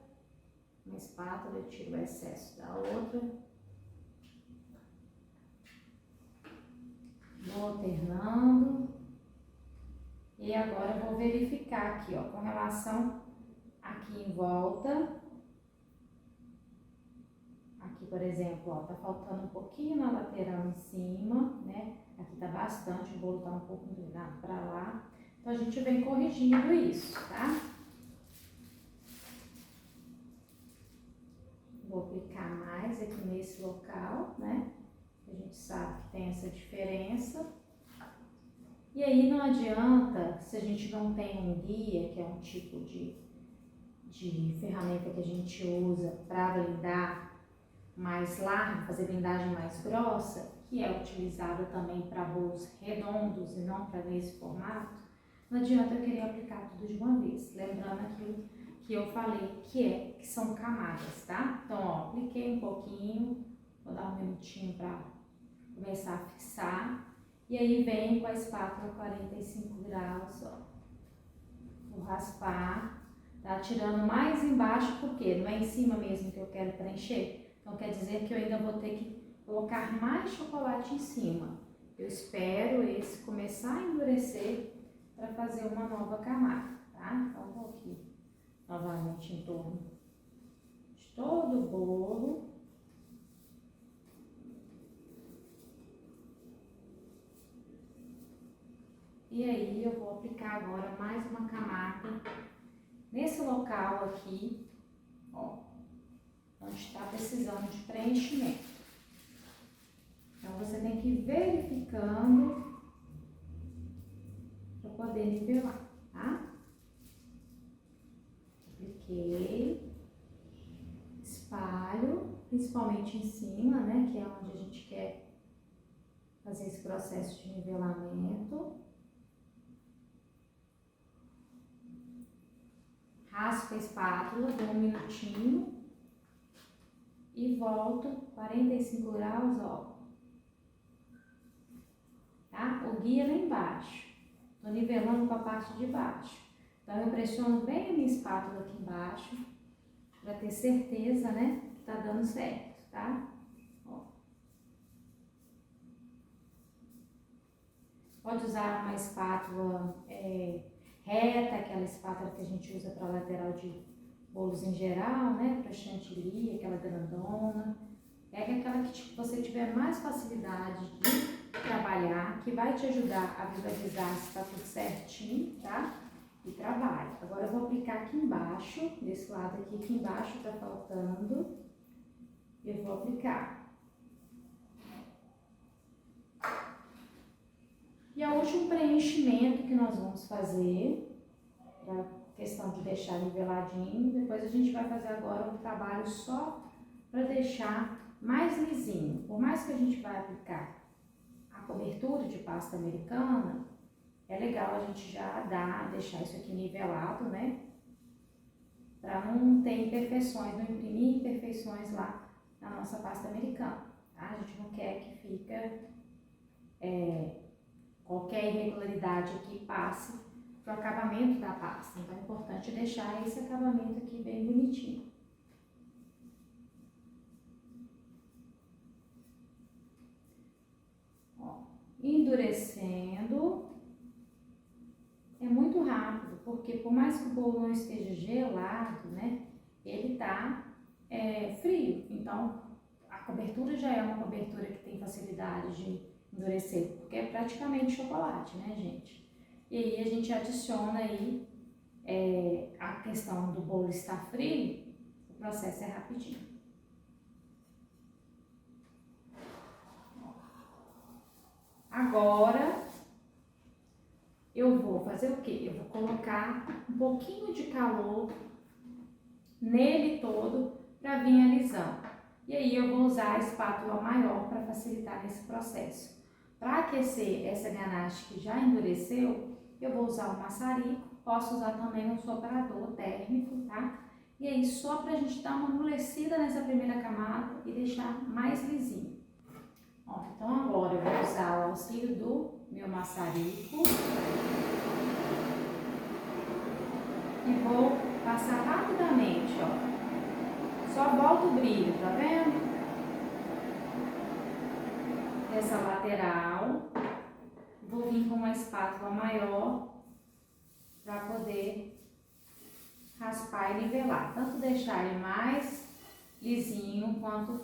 Uma espátula, eu tiro o excesso da outra. Vou alternando. E agora eu vou verificar aqui, ó, com relação aqui em volta. Aqui, por exemplo, ó, tá faltando um pouquinho na lateral em cima, né? Aqui tá bastante, o bolo tá um pouco inclinado para lá. Então a gente vem corrigindo isso, tá? Vou aplicar mais aqui nesse local, né? A gente sabe que tem essa diferença. E aí não adianta, se a gente não tem um guia, que é um tipo de ferramenta que a gente usa para blindar mais largo, fazer blindagem mais grossa, que é utilizada também para bolos redondos e não para nesse formato, não adianta eu querer aplicar tudo de uma vez. Lembrando aquilo que eu falei, que são camadas, tá? Então, ó, apliquei um pouquinho, vou dar um minutinho para começar a fixar. E aí vem com a espátula 45 graus, ó. Vou raspar, tá? Tirando mais embaixo, porque não é em cima mesmo que eu quero preencher. Então quer dizer que eu ainda vou ter que colocar mais chocolate em cima. Eu espero esse começar a endurecer para fazer uma nova camada, tá? Então vou aqui novamente em torno de todo o bolo. E aí eu vou aplicar agora mais uma camada nesse local aqui, ó, onde está precisando de preenchimento. Então você tem que ir verificando para poder nivelar, tá? Apliquei, espalho, principalmente em cima, né, que é onde a gente quer fazer esse processo de nivelamento. Raspo a espátula, dou um minutinho e volto 45 graus, ó. Tá? O guia lá embaixo. Tô nivelando com a parte de baixo. Então eu pressiono bem a minha espátula aqui embaixo para ter certeza, né, que tá dando certo, tá? Ó. Pode usar uma espátula reta, aquela espátula que a gente usa para lateral de bolos em geral, né? Para chantilly, aquela grandona. Pega aquela que você tiver mais facilidade de trabalhar, que vai te ajudar a visualizar se está tudo certinho, tá? E trabalha. Agora eu vou aplicar aqui embaixo, desse lado aqui embaixo tá faltando. Eu vou aplicar. E é o último preenchimento que nós vamos fazer, para questão de deixar niveladinho. Depois a gente vai fazer agora um trabalho só para deixar mais lisinho. Por mais que a gente vai aplicar a cobertura de pasta americana, é legal a gente já deixar isso aqui nivelado, né? Para não ter imperfeições, não imprimir imperfeições lá na nossa pasta americana, tá? A gente não quer que fica qualquer irregularidade aqui passe para o acabamento da pasta. Então é importante deixar esse acabamento aqui bem bonitinho. Ó, endurecendo. É muito rápido, porque por mais que o bolo não esteja gelado, né, ele tá frio. Então, a cobertura já é uma cobertura que tem facilidade de endurecer, porque é praticamente chocolate, né, gente? E aí a gente adiciona aí a questão do bolo estar frio, o processo é rapidinho. Agora, eu vou fazer o quê? Eu vou colocar um pouquinho de calor nele todo para vir alisando. E aí eu vou usar a espátula maior para facilitar esse processo. Para aquecer essa ganache que já endureceu, eu vou usar o maçarico, posso usar também um soprador térmico, tá? E aí só para a gente dar uma amolecida nessa primeira camada e deixar mais lisinho. Ó, então agora eu vou usar o auxílio do meu maçarico e vou passar rapidamente, ó. Só volta o brilho, tá vendo? Essa lateral. Vou vir com uma espátula maior para poder raspar e nivelar. Tanto deixar ele mais lisinho, quanto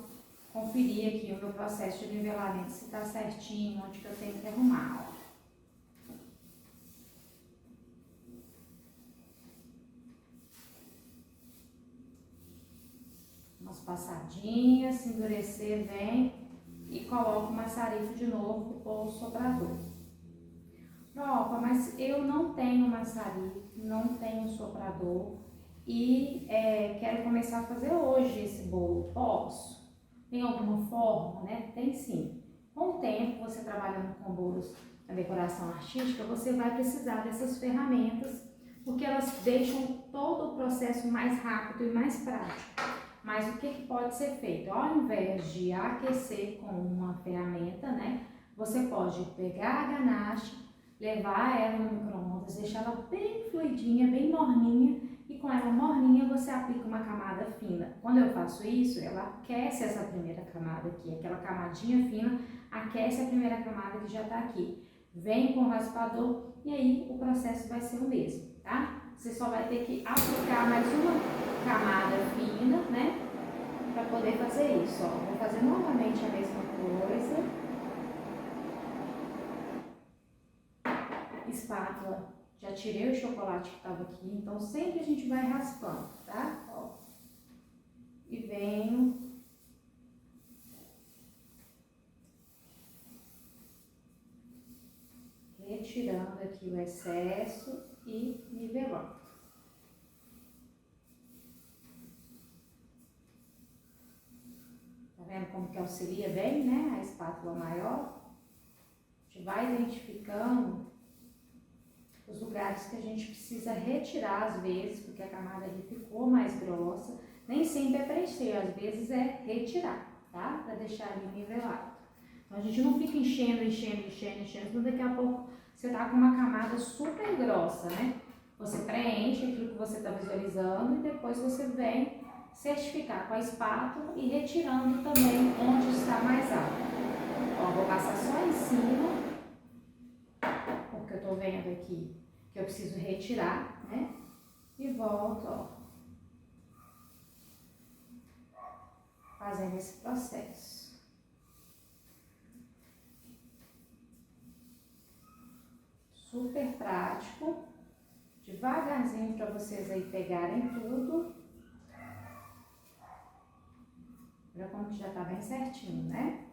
conferir aqui o meu processo de nivelamento, se tá certinho, onde que eu tenho que arrumar, ó. Umas passadinhas, se endurecer, vem e coloco o maçarico de novo ou o soprador. Propa, mas eu não tenho maçarico, não tenho soprador e quero começar a fazer hoje esse bolo. Posso? Tem alguma forma, né? Tem sim. Com o tempo, você trabalhando com bolos na decoração artística, você vai precisar dessas ferramentas, porque elas deixam todo o processo mais rápido e mais prático. Mas o que pode ser feito? Ao invés de aquecer com uma ferramenta, né? Você pode pegar a ganache, levar ela no micro-ondas, deixar ela bem fluidinha, bem morninha, e com ela morninha você aplica uma camada fina. Quando eu faço isso, ela aquece essa primeira camada aqui, aquela camadinha fina, aquece a primeira camada que já tá aqui. Vem com o raspador e aí o processo vai ser o mesmo, tá? Você só vai ter que aplicar mais uma camada fina, né? Para poder fazer isso, ó. Vou fazer novamente a mesma coisa. Espátula, já tirei o chocolate que estava aqui, então sempre a gente vai raspando, tá? Ó. E venho retirando aqui o excesso e nivelando. Tá vendo como que auxilia bem, né? A espátula maior. A gente vai identificando os lugares que a gente precisa retirar às vezes, porque a camada ali ficou mais grossa. Nem sempre é preencher, às vezes é retirar, tá? Para deixar ali nivelado. Então a gente não fica enchendo, senão daqui a pouco você tá com uma camada super grossa, né? Você preenche aquilo que você está visualizando e depois você vem certificar com a espátula e retirando também onde está mais alto. Ó, vou passar só em cima, porque eu tô vendo aqui que eu preciso retirar, né? E volto, ó, fazendo esse processo. super prático, devagarzinho para vocês aí pegarem tudo. Já como que já tá bem certinho, né?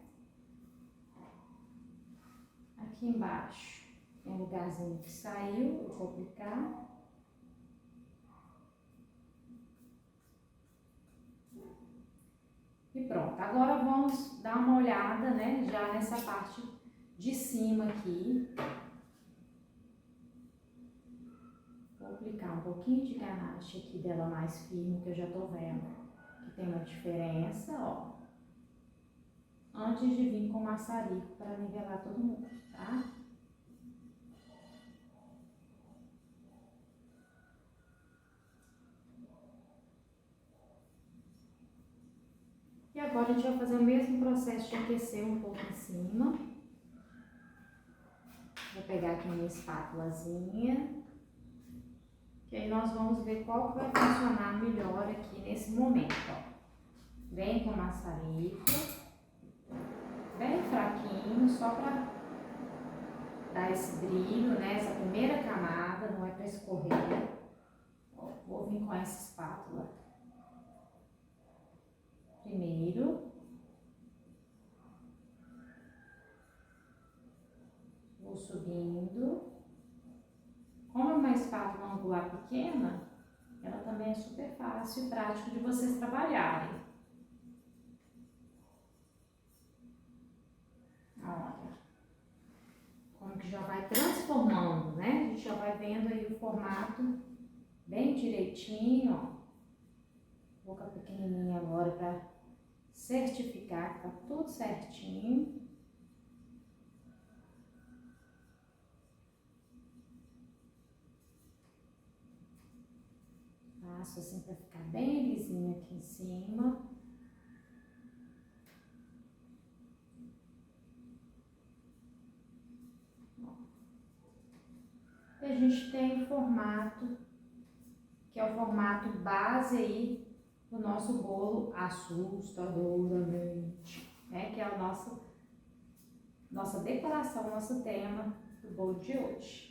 Aqui embaixo tem um lugarzinho que saiu, eu vou aplicar. E pronto, agora vamos dar uma olhada, né, já nessa parte de cima aqui. Vou aplicar um pouquinho de ganache aqui dela mais firme, que eu já tô vendo que tem uma diferença, ó. Antes de vir com maçarico para nivelar todo mundo, tá? E agora a gente vai fazer o mesmo processo de aquecer um pouco em cima. Vou pegar aqui minha espátulazinha. Que aí nós vamos ver qual que vai funcionar melhor aqui nesse momento, ó. Vem com maçarico, bem fraquinho, só para dar esse brilho, né? Essa primeira camada, não é para escorrer. Ó, vou vir com essa espátula. Primeiro. Vou subindo. Como é uma espátula angular pequena, ela também é super fácil e prático de vocês trabalharem. Olha, como que já vai transformando, né? A gente já vai vendo aí o formato bem direitinho, ó. Boca pequenininha agora para certificar que tá tudo certinho. Passo assim para ficar bem lisinho aqui em cima. E a gente tem o formato, que é o formato base aí do nosso bolo assustadoramente, né? Que é a nossa decoração, nosso tema do bolo de hoje.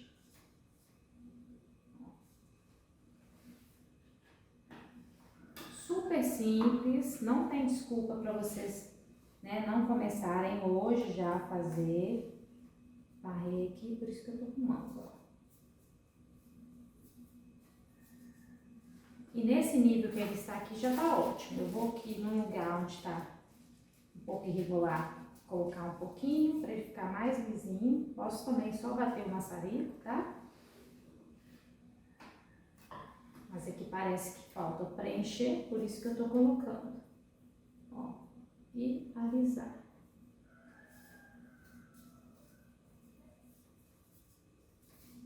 Super simples, não tem desculpa para vocês, né, não começarem hoje já a fazer. Barrei aqui, por isso que eu tô arrumando, ó. E nesse nível que ele está aqui já tá ótimo. Eu vou aqui num lugar onde está um pouco irregular, colocar um pouquinho para ele ficar mais lisinho. Posso também só bater o maçarico, tá? Mas aqui parece que falta preencher, por isso que eu tô colocando. Ó, e alisar.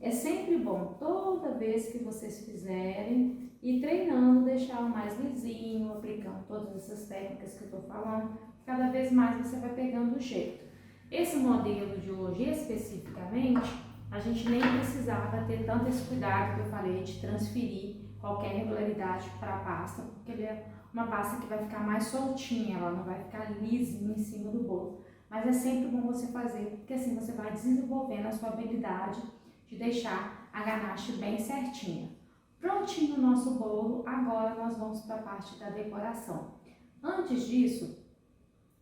É sempre bom, toda vez que vocês fizerem, ir treinando, deixar o mais lisinho, aplicando todas essas técnicas que eu tô falando. Cada vez mais você vai pegando o jeito. Esse modelo de hoje, especificamente, a gente nem precisava ter tanto esse cuidado que eu falei de transferir qualquer irregularidade para a pasta, porque ele é uma pasta que vai ficar mais soltinha, ela não vai ficar lisinha em cima do bolo. Mas é sempre bom você fazer, porque assim você vai desenvolvendo a sua habilidade de deixar a ganache bem certinha. Prontinho o nosso bolo, agora nós vamos para a parte da decoração. Antes disso,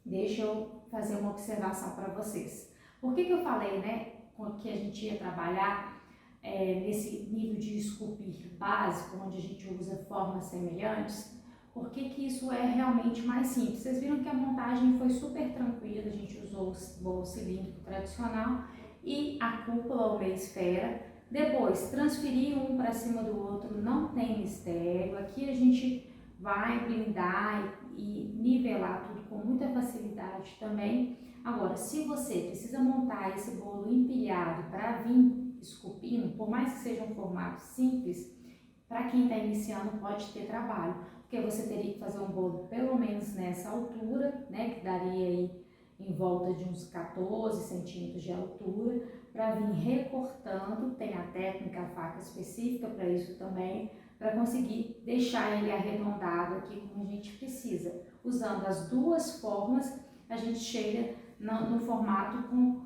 deixa eu fazer uma observação para vocês. Por que eu falei, né, que a gente ia trabalhar nesse nível de esculpir básico, onde a gente usa formas semelhantes? Porque que isso é realmente mais simples. Vocês viram que a montagem foi super tranquila, a gente usou o bolo cilíndrico tradicional e a cúpula ou meia esfera. Depois, transferir um para cima do outro, não tem mistério. Aqui a gente vai blindar e nivelar tudo com muita facilidade também. Agora, se você precisa montar esse bolo empilhado para vir esculpindo, por mais que seja um formato simples, para quem está iniciando pode ter trabalho, porque você teria que fazer um bolo pelo menos nessa altura, né, que daria aí em volta de uns 14 centímetros de altura, para vir recortando. Tem a técnica, a faca específica para isso também, para conseguir deixar ele arredondado aqui como a gente precisa. Usando as duas formas, a gente chega no formato com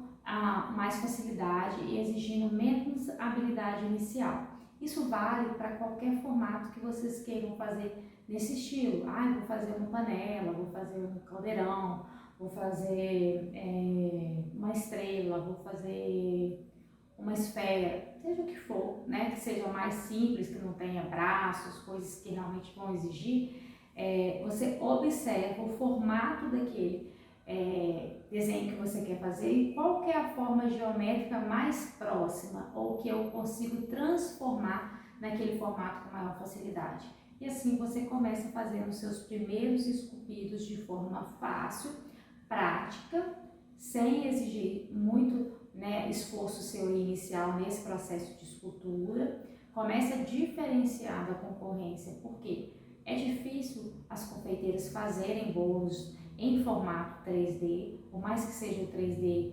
mais facilidade e exigindo menos habilidade inicial. Isso vale para qualquer formato que vocês queiram fazer nesse estilo. Vou fazer uma panela, vou fazer um caldeirão, vou fazer uma estrela, vou fazer uma esfera, seja o que for, né? Que seja mais simples, que não tenha braços, coisas que realmente vão exigir. Você observa o formato daquele desenho que você quer fazer e qual que é a forma geométrica mais próxima ou que eu consigo transformar naquele formato com maior facilidade. E assim você começa fazendo os seus primeiros esculpidos de forma fácil, prática, sem exigir muito, né, esforço seu inicial nesse processo de escultura. Comece a diferenciar da concorrência, porque é difícil as confeiteiras fazerem bolos em formato 3D, por mais que seja o 3D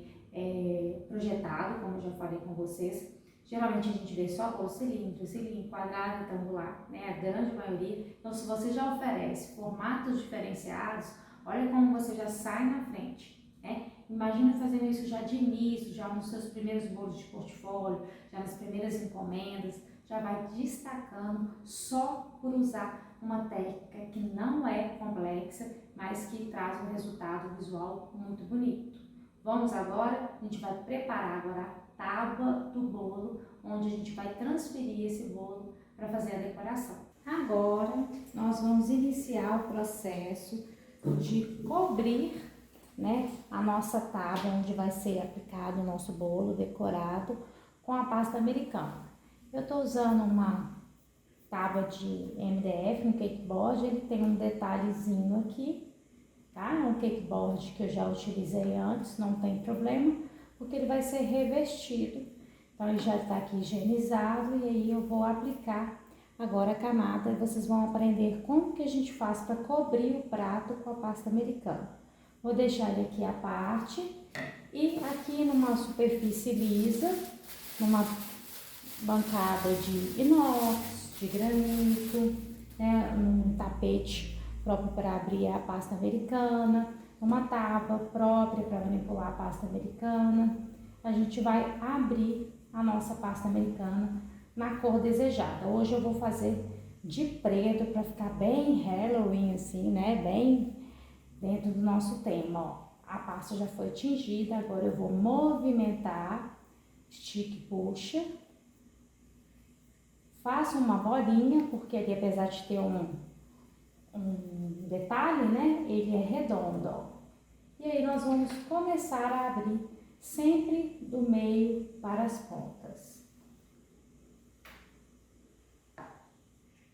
projetado, como eu já falei com vocês. Geralmente a gente vê só bolo cilíndrico, quadrado, retangular, né? A grande maioria. Então, se você já oferece formatos diferenciados, olha como você já sai na frente, né? Imagina fazendo isso já de início, já nos seus primeiros bolos de portfólio, já nas primeiras encomendas, já vai destacando só por usar uma técnica que não é complexa, mas que traz um resultado visual muito bonito. Vamos agora, a gente vai preparar agora a tábua do bolo, onde a gente vai transferir esse bolo para fazer a decoração. Agora, nós vamos iniciar o processo de cobrir, né, a nossa tábua, onde vai ser aplicado o nosso bolo decorado com a pasta americana. Eu estou usando uma tábua de MDF, um cakeboard, ele tem um detalhezinho aqui, tá? É um cakeboard que eu já utilizei antes, não tem problema, porque ele vai ser revestido. Então ele já está aqui higienizado e aí eu vou aplicar agora a camada e vocês vão aprender como que a gente faz para cobrir o prato com a pasta americana. Vou deixar ele aqui à parte e aqui numa superfície lisa, numa bancada de inox, de granito, né, num tapete próprio para abrir a pasta americana, uma tábua própria para manipular a pasta americana. A gente vai abrir a nossa pasta americana na cor desejada. Hoje eu vou fazer de preto para ficar bem Halloween assim, né, bem dentro do nosso tema, ó. A pasta já foi tingida, agora eu vou movimentar, estique e puxa. Faça uma bolinha, porque ali, apesar de ter um detalhe, né, ele é redondo, ó. E aí nós vamos começar a abrir sempre do meio para as pontas.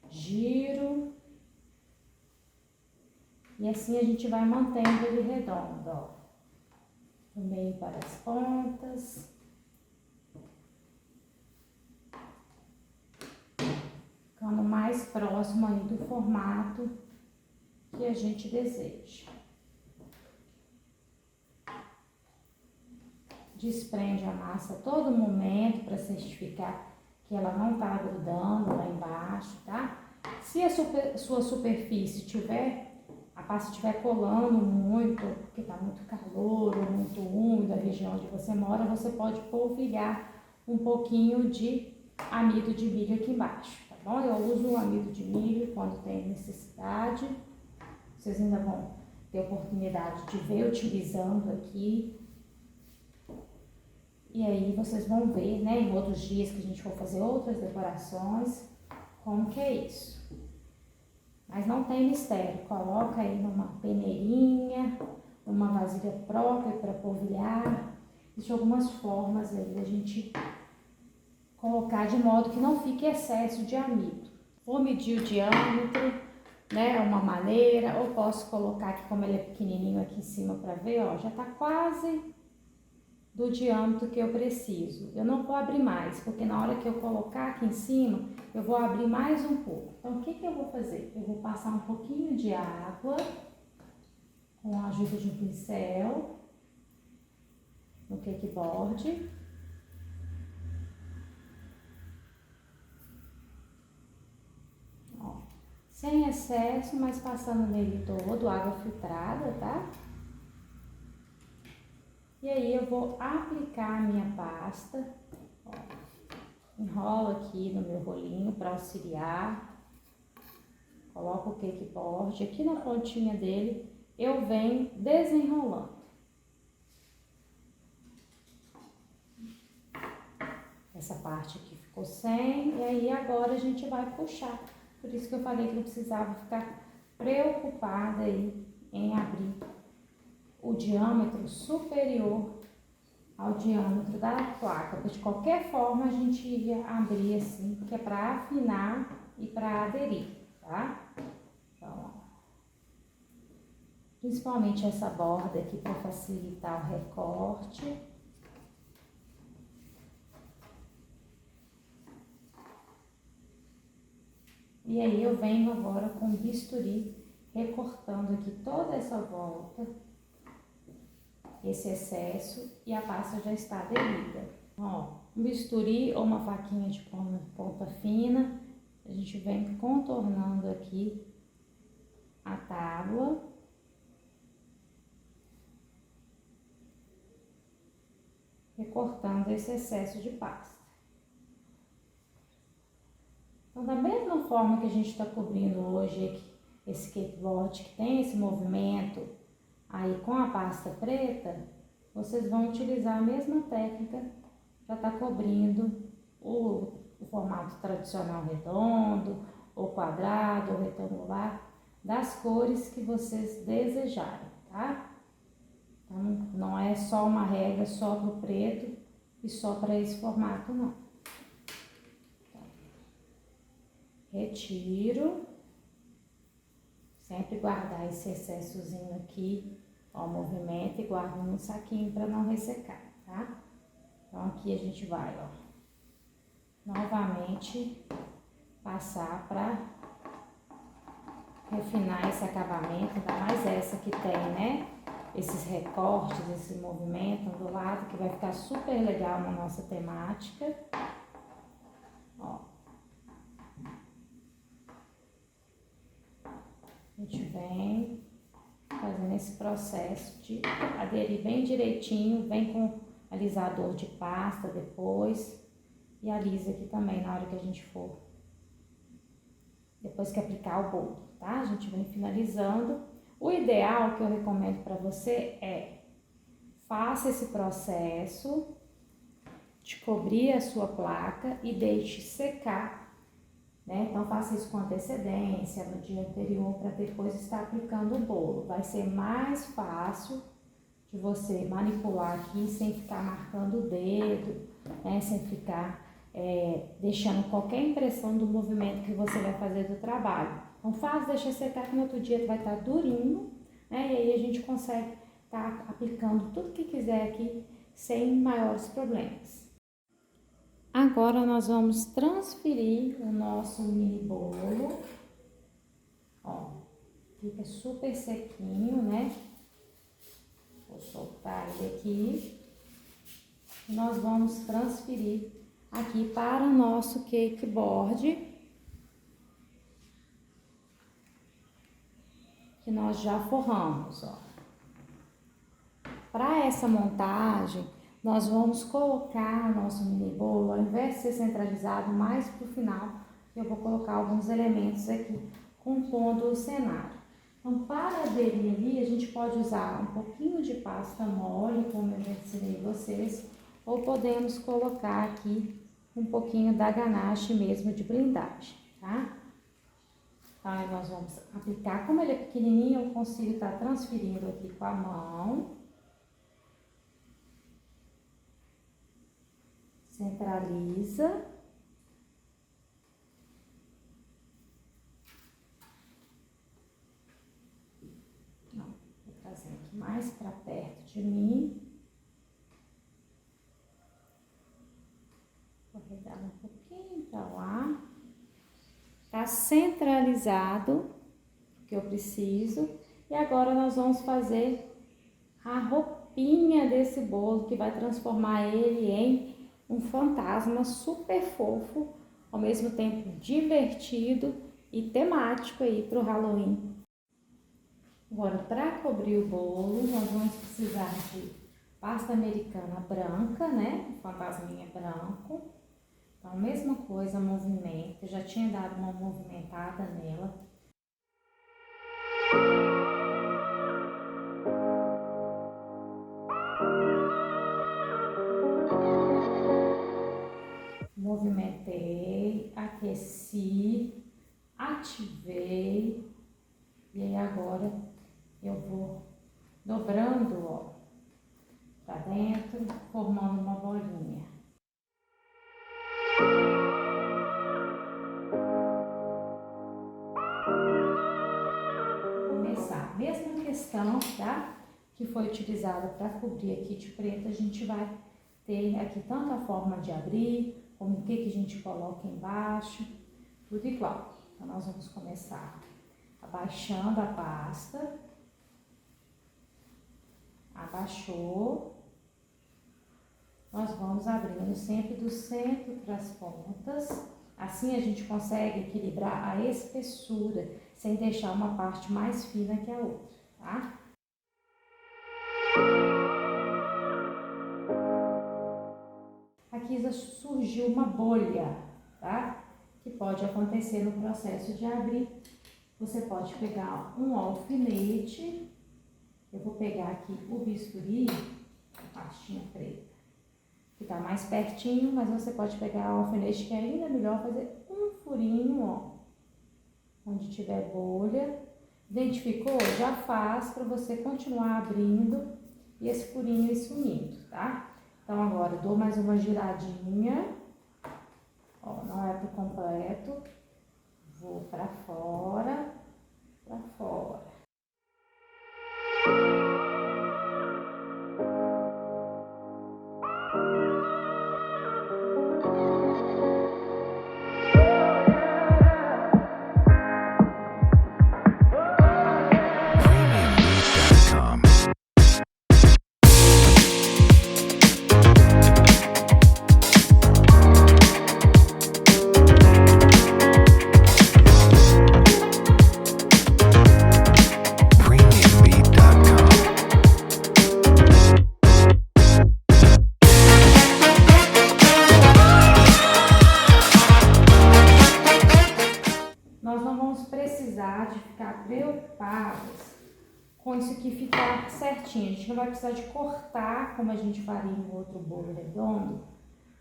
Giro. E assim a gente vai mantendo ele redondo, ó. Do meio para as pontas. Ficando mais próximo aí do formato que a gente deseja. Desprende a massa a todo momento para certificar que ela não está grudando lá embaixo, tá? Se a sua superfície a pasta estiver colando muito, porque está muito calor ou muito úmido a região onde você mora, você pode polvilhar um pouquinho de amido de milho aqui embaixo, tá bom? Eu uso o amido de milho quando tem necessidade. Vocês ainda vão ter oportunidade de ver utilizando aqui. E aí vocês vão ver, né, em outros dias que a gente for fazer outras decorações, como que é isso. Mas não tem mistério, coloca aí numa peneirinha, numa vasilha própria para polvilhar. Existem algumas formas aí da gente colocar de modo que não fique excesso de amido. Vou medir o diâmetro, né, uma maneira, ou posso colocar aqui, como ele é pequenininho aqui em cima para ver, ó, já tá quase do diâmetro que eu preciso. Eu não vou abrir mais, porque na hora que eu colocar aqui em cima, eu vou abrir mais um pouco. Então, o que que eu vou fazer? Eu vou passar um pouquinho de água, com a ajuda de um pincel, no cakeboard. Ó, sem excesso, mas passando nele todo, água filtrada, tá? E E aí eu vou aplicar a minha pasta, ó, enrolo aqui no meu rolinho para auxiliar, coloco o cake board, aqui na pontinha dele eu venho desenrolando. Essa parte aqui ficou sem, e aí agora a gente vai puxar. Por isso que eu falei que não precisava ficar preocupada aí em abrir o diâmetro superior ao diâmetro da placa. Porque de qualquer forma a gente ia abrir assim, que é para afinar e para aderir, tá? Então, ó, principalmente essa borda aqui para facilitar o recorte. E aí eu venho agora com o bisturi, recortando aqui toda essa volta, esse excesso, e a pasta já está aderida. Ó, um bisturi ou uma faquinha de ponta fina, a gente vem contornando aqui a tábua. Recortando esse excesso de pasta. Então, da mesma forma que a gente está cobrindo hoje esse cakeboard, que tem esse movimento aí com a pasta preta, vocês vão utilizar a mesma técnica para estar cobrindo o formato tradicional redondo, ou quadrado, ou retangular, das cores que vocês desejarem, tá? Então, não é só uma regra só para o preto e só para esse formato, não. Retiro, sempre guardar esse excessozinho aqui, ó, movimento, e guardo num saquinho para não ressecar, tá? Então aqui a gente vai, ó, novamente passar para refinar esse acabamento, ainda mais essa que tem, né? Esses recortes, esse movimento do lado, que vai ficar super legal na nossa temática, ó. A gente vem fazendo esse processo de aderir bem direitinho, vem com alisador de pasta depois e alisa aqui também na hora que a gente for, depois que aplicar o bolo, tá? A gente vem finalizando. O ideal que eu recomendo para você é, faça esse processo de cobrir a sua placa e deixe secar, né? Então, faça isso com antecedência, no dia anterior, para depois estar aplicando o bolo. Vai ser mais fácil de você manipular aqui sem ficar marcando o dedo, né? Sem ficar deixando qualquer impressão do movimento que você vai fazer do trabalho. Então, faz, deixa secar, que no outro dia vai estar durinho, né? E aí a gente consegue estar aplicando tudo que quiser aqui sem maiores problemas. Agora nós vamos transferir o nosso mini bolo, ó, fica super sequinho, né? Vou soltar ele aqui. Nós vamos transferir aqui para o nosso cake board, que nós já forramos, ó. Para essa montagem, nós vamos colocar nosso mini bolo, ao invés de ser centralizado, mais para o final, eu vou colocar alguns elementos aqui, compondo o cenário. Então, para aderir ali, a gente pode usar um pouquinho de pasta mole, como eu já ensinei vocês, ou podemos colocar aqui um pouquinho da ganache mesmo de blindagem, tá? Então, aí nós vamos aplicar, como ele é pequenininho, eu consigo estar transferindo aqui com a mão. Centraliza. Vou trazer aqui mais para perto de mim. Vou arredar um pouquinho para lá. Tá centralizado o que eu preciso. E agora nós vamos fazer a roupinha desse bolo, que vai transformar ele em um fantasma super fofo, ao mesmo tempo divertido e temático aí para o Halloween. Agora, para cobrir o bolo, nós vamos precisar de Pasta americana branca, né? O fantasminha branco. Então, mesma coisa, movimento. Eu já tinha dado uma movimentada nela. Movimentei, aqueci, ativei. E aí agora eu vou dobrando, ó, pra dentro, formando uma bolinha. Começar, mesma questão, tá? Que foi utilizada para cobrir aqui de preto, a gente vai ter aqui tanto a forma de abrir, como o que a gente coloca embaixo, tudo igual. Então, nós vamos começar abaixando a pasta, abaixou, nós vamos abrindo sempre do centro para as pontas, assim a gente consegue equilibrar a espessura, sem deixar uma parte mais fina que a outra, tá? Aqui já surgiu uma bolha, tá? Que pode acontecer no processo de abrir. Você pode pegar um alfinete, eu vou pegar aqui o bisturi, a pastinha preta, que tá mais pertinho, mas você pode pegar o alfinete, que é ainda melhor fazer um furinho, ó, onde tiver bolha. Identificou? Já faz para você continuar abrindo e esse furinho ir sumindo, tá? Então agora eu dou mais uma giradinha, ó, não é por completo, vou para fora, para fora. Nós não vamos precisar de ficar preocupados com isso aqui ficar certinho. A gente não vai precisar de cortar como a gente faria em outro bolo redondo,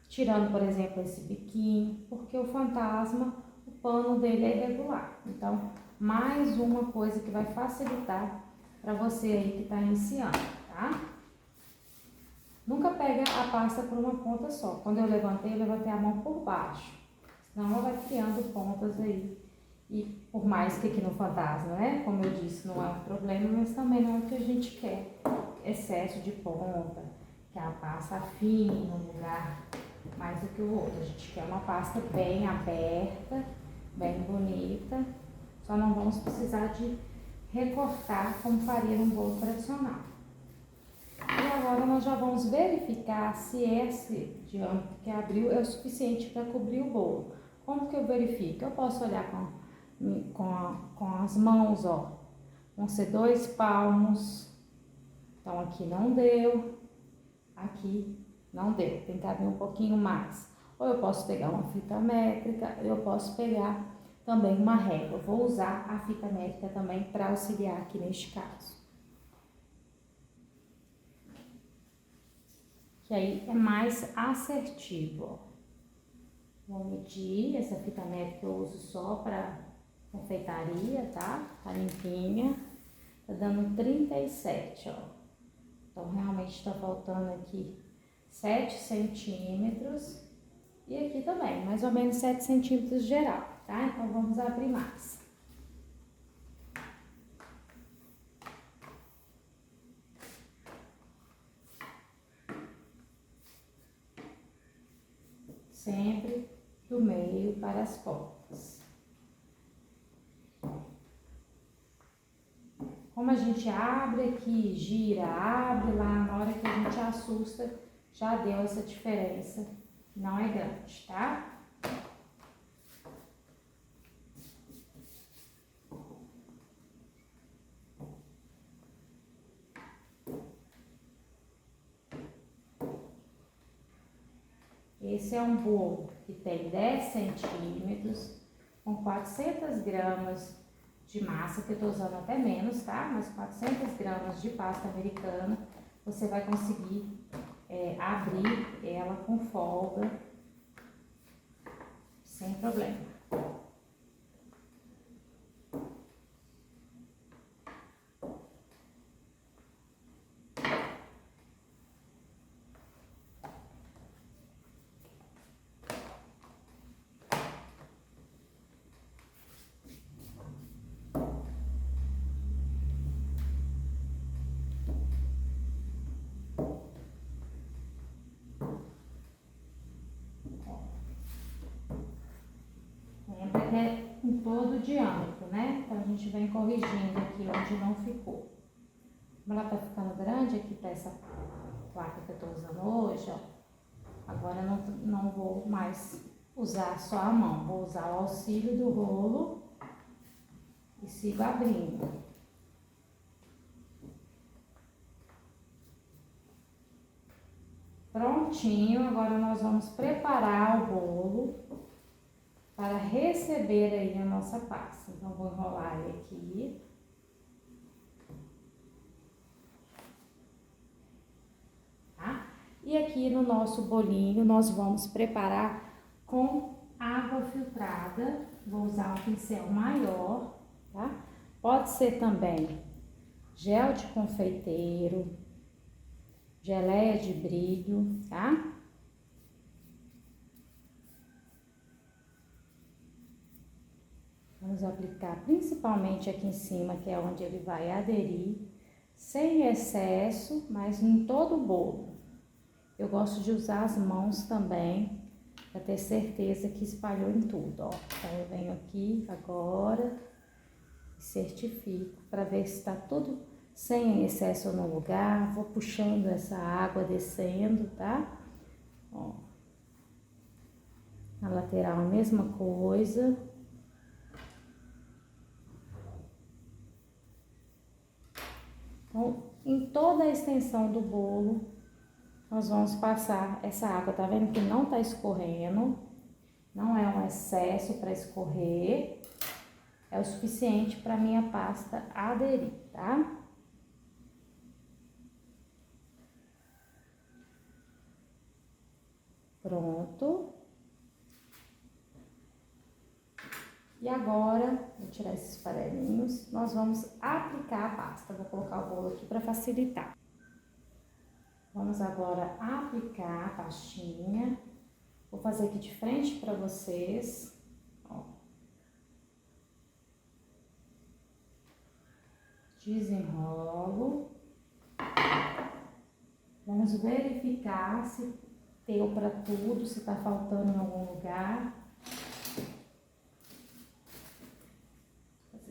tirando, por exemplo, esse biquinho, porque o fantasma, o pano dele é irregular. Então, mais uma coisa que vai facilitar para você aí que está iniciando, tá? Nunca pega a pasta por uma ponta só. Quando eu levantei a mão por baixo, senão ela vai criando pontas aí. E por mais que aqui no fantasma, né, como eu disse, não é um problema, mas também não é o que a gente quer, excesso de ponta, que a pasta afine no lugar mais do que o outro. A gente quer uma pasta bem aberta, bem bonita, só não vamos precisar de recortar como faria num bolo tradicional. E agora nós já vamos verificar se esse diâmetro que abriu é o suficiente para cobrir o bolo. Como que eu verifico? Eu posso olhar com as mãos, ó, vão ser 2 palmos, então aqui não deu, aqui não deu, tem que abrir um pouquinho mais. Ou eu posso pegar uma fita métrica, eu posso pegar também uma régua. Vou usar a fita métrica também para auxiliar aqui neste caso. Que aí é mais assertivo, ó. Vou medir, essa fita métrica eu uso só para confeitaria, tá? Tá limpinha. Tá dando 37, ó. Então, realmente tá faltando aqui 7 centímetros. E aqui também, mais ou menos 7 centímetros geral, tá? Então, vamos abrir mais. Sempre do meio para as pontas. Como a gente abre aqui, gira, abre lá, na hora que a gente assusta, já deu essa diferença. Não é grande, tá? Esse é um bolo que tem 10 centímetros, com 400 gramas de massa, que eu tô usando até menos, tá? Mas 400 gramas de pasta americana, você vai conseguir abrir ela com folga, sem problema. Lembra que é em todo o diâmetro, né? Então a gente vem corrigindo aqui onde não ficou. Como ela tá ficando grande aqui para essa placa que eu tô usando hoje, ó. Agora eu não vou mais usar só a mão, vou usar o auxílio do rolo e sigo abrindo. Prontinho, agora nós vamos preparar o bolo para receber aí a nossa pasta. Então, vou enrolar ele aqui. Tá? E aqui no nosso bolinho, nós vamos preparar com água filtrada. Vou usar um pincel maior, tá? Pode ser também gel de confeiteiro, geleia de brilho, tá? Vamos aplicar principalmente aqui em cima, que é onde ele vai aderir, sem excesso, mas em todo o bolo. Eu gosto de usar as mãos também, para ter certeza que espalhou em tudo, ó. Então, eu venho aqui agora e certifico para ver se está tudo sem excesso no lugar. Vou puxando essa água, descendo, tá? Ó. Na lateral a mesma coisa. Então, em toda a extensão do bolo, nós vamos passar essa água. Tá vendo que não tá escorrendo? Não é um excesso para escorrer. É o suficiente para minha pasta aderir, tá? Pronto. E agora, vou tirar esses farelinhos, nós vamos aplicar a pasta. Vou colocar o bolo aqui para facilitar. Vamos agora aplicar a pastinha. Vou fazer aqui de frente para vocês, ó. Desenrolo. Vamos verificar se deu para tudo, se tá faltando em algum lugar.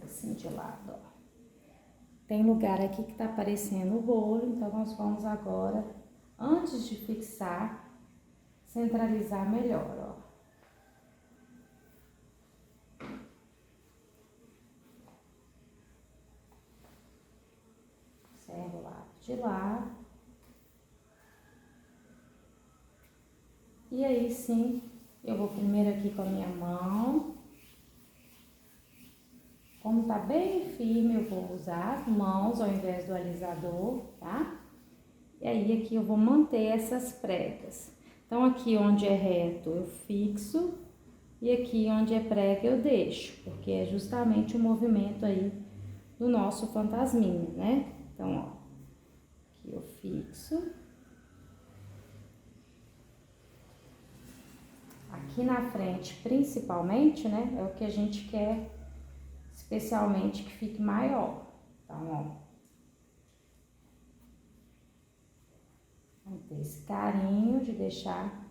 Assim de lado, ó. Tem lugar aqui que tá aparecendo o bolo, então nós vamos agora, antes de fixar, centralizar melhor, ó. Serra o lado de lá. E aí sim, eu vou primeiro aqui com a minha mão. Como tá bem firme, eu vou usar as mãos ao invés do alisador, tá? E aí aqui eu vou manter essas pregas. Então aqui onde é reto eu fixo e aqui onde é prega eu deixo, porque é justamente o movimento aí do nosso fantasminha, né? Então, ó, aqui eu fixo. Aqui na frente, principalmente, né, é o que a gente quer, especialmente que fique maior. Então, ó, vamos ter esse carinho de deixar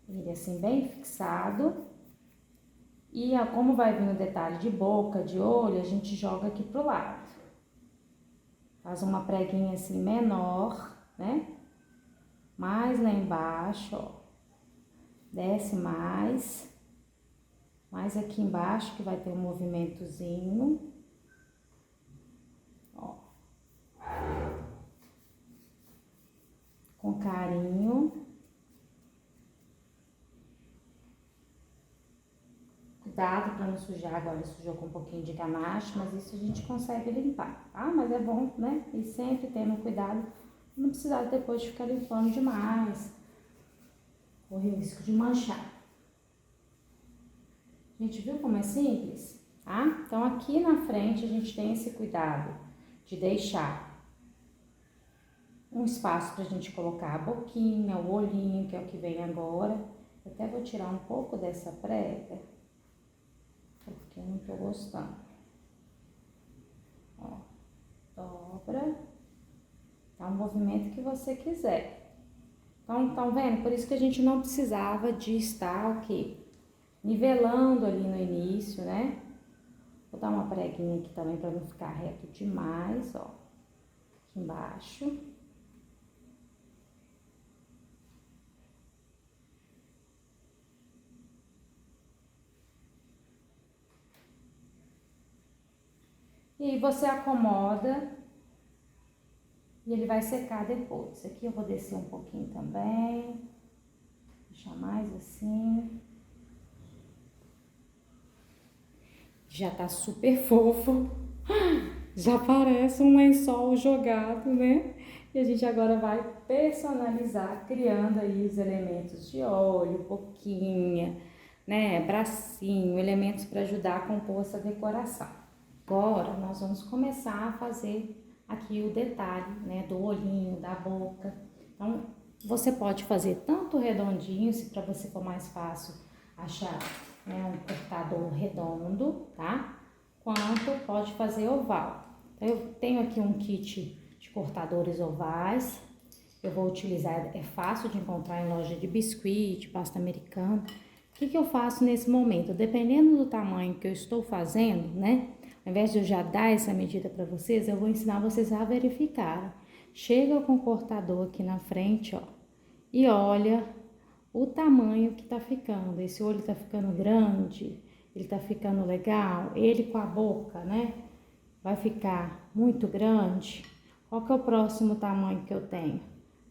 ele assim bem fixado. E como vai vir o detalhe de boca, de olho, a gente joga aqui pro lado. Faz uma preguinha assim menor, né? Mais lá embaixo, ó. Desce mais aqui embaixo que vai ter um movimentozinho, ó. cuidado para não sujar. Agora sujou com um pouquinho de ganache, mas isso a gente consegue limpar, tá? Mas é bom, né? E sempre tendo cuidado, não precisar depois de ficar limpando demais, correr o risco de manchar. A gente viu como é simples, tá? Então aqui na frente a gente tem esse cuidado de deixar um espaço pra gente colocar a boquinha, o olhinho, que é o que vem agora. Eu até vou tirar um pouco dessa prega, porque eu não tô gostando. Ó, dobra. É um movimento que você quiser. Então, estão vendo? Por isso que a gente não precisava de estar o quê? Nivelando ali no início, né? Vou dar uma preguinha aqui também para não ficar reto demais, ó. Aqui embaixo. E você acomoda e ele vai secar depois. Aqui eu vou descer um pouquinho também. Deixar mais assim. Já tá super fofo. Já parece um lençol jogado, né? E a gente agora vai personalizar, criando aí os elementos de olho, boquinha, né? Bracinho, elementos para ajudar a compor essa decoração. Agora nós vamos começar a fazer aqui o detalhe, né? Do olhinho, da boca. Então, você pode fazer tanto redondinho, se para você for mais fácil achar, né, um cortador redondo, tá? Quanto pode fazer oval. Então, eu tenho aqui um kit de cortadores ovais. Eu vou utilizar, é fácil de encontrar em loja de biscuit, pasta americana. O que eu faço nesse momento? Dependendo do tamanho que eu estou fazendo, né? Ao invés de eu já dar essa medida para vocês, eu vou ensinar vocês a verificar. Chega com o cortador aqui na frente, ó, e olha o tamanho que tá ficando. Esse olho tá ficando grande, ele tá ficando legal, ele com a boca, né? Vai ficar muito grande. Qual que é o próximo tamanho que eu tenho?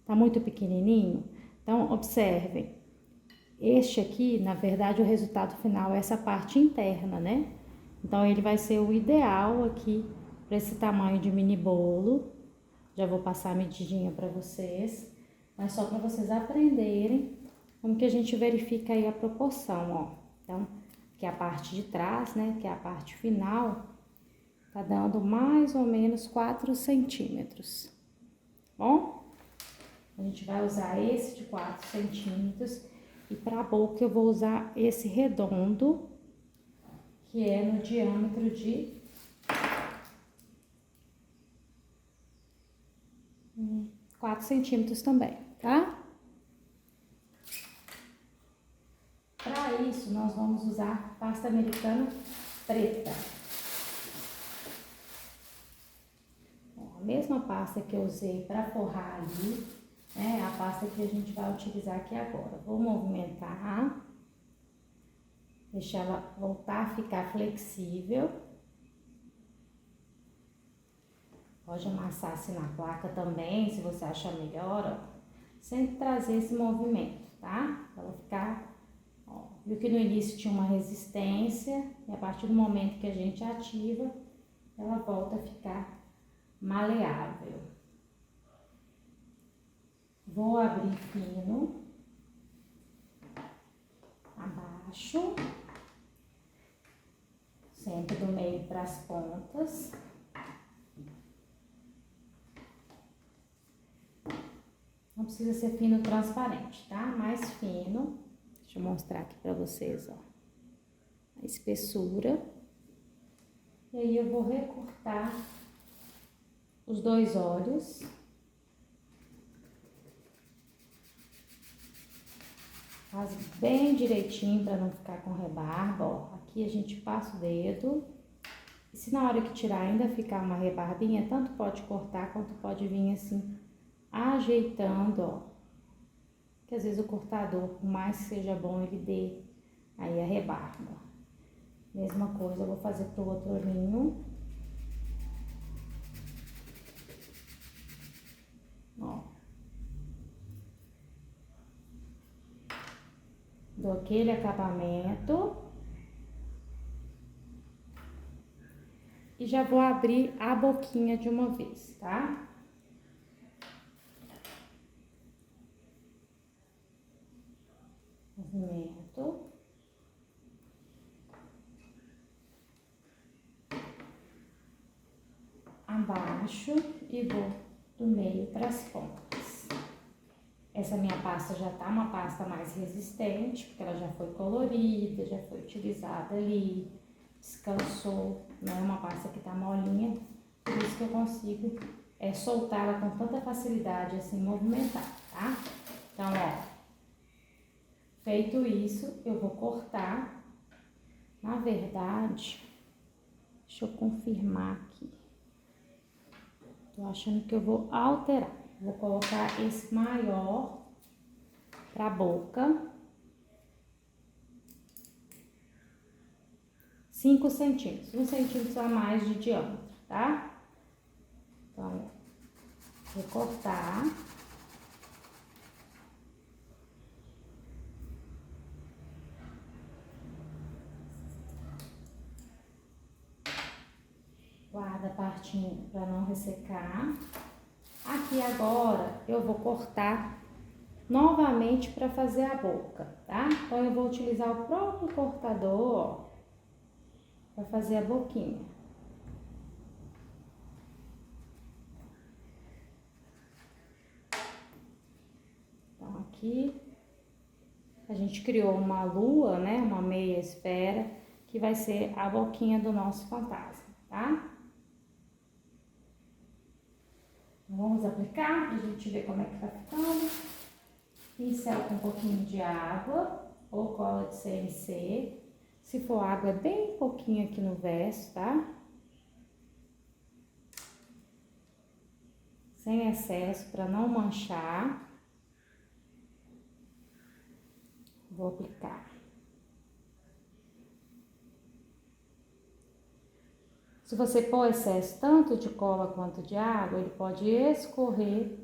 Tá muito pequenininho? Então, observem. Este aqui, na verdade, o resultado final é essa parte interna, né? Então, ele vai ser o ideal aqui para esse tamanho de mini bolo. Já vou passar a medidinha para vocês, mas só para vocês aprenderem como que a gente verifica aí a proporção, ó. Então, que é a parte de trás, né, que é a parte final, tá dando mais ou menos 4 centímetros, bom? A gente vai usar esse de 4 centímetros e para a boca eu vou usar esse redondo, que é no diâmetro de 4 centímetros também, tá? Para isso, nós vamos usar pasta americana preta. A mesma pasta que eu usei para forrar ali, né, é a pasta que a gente vai utilizar aqui agora. Vou movimentar, deixar ela voltar a ficar flexível. Pode amassar assim na placa também, se você achar melhor, ó. Sempre trazer esse movimento, tá? Pra ela ficar, ó, viu que no início tinha uma resistência, e a partir do momento que a gente ativa, ela volta a ficar maleável. Vou abrir fino, abaixo, sempre do meio para as pontas. Não precisa ser fino transparente, tá? Mais fino. Deixa eu mostrar aqui pra vocês, ó. A espessura. E aí eu vou recortar os 2 olhos. Faz bem direitinho para não ficar com rebarba, ó. Aqui a gente passa o dedo. E se na hora que tirar ainda ficar uma rebarbinha, tanto pode cortar quanto pode vir assim, ajeitando, ó. Que às vezes o cortador, por mais que seja bom, ele dê aí a rebarba. Mesma coisa eu vou fazer pro outro olhinho. Ó. Dou aquele acabamento. e já vou abrir a boquinha de uma vez, tá? Movimento. Abaixo e vou do meio para as pontas. Essa minha pasta já tá uma pasta mais resistente, porque ela já foi colorida, já foi utilizada ali, descansou, não é uma pasta que tá molinha, por isso que eu consigo soltar ela com tanta facilidade, assim, movimentar, tá? Então, ó, feito isso, eu vou cortar. Na verdade, deixa eu confirmar aqui. Tô achando que eu vou alterar. Vou colocar esse maior pra boca. 5 centímetros. 1 centímetro a mais de diâmetro, tá? Então, vou cortar. Guarda a partinha pra não ressecar. Aqui agora eu vou cortar novamente para fazer a boca, tá? Então eu vou utilizar o próprio cortador, ó, para fazer a boquinha. Então aqui a gente criou uma lua, né? Uma meia esfera que vai ser a boquinha do nosso fantasma, tá? Vamos aplicar, pra gente ver como é que tá ficando. Pincel com um pouquinho de água ou cola de CMC. Se for água, é bem pouquinho aqui no verso, tá? Sem excesso, para não manchar. Vou aplicar. Se você pôr excesso tanto de cola quanto de água, ele pode escorrer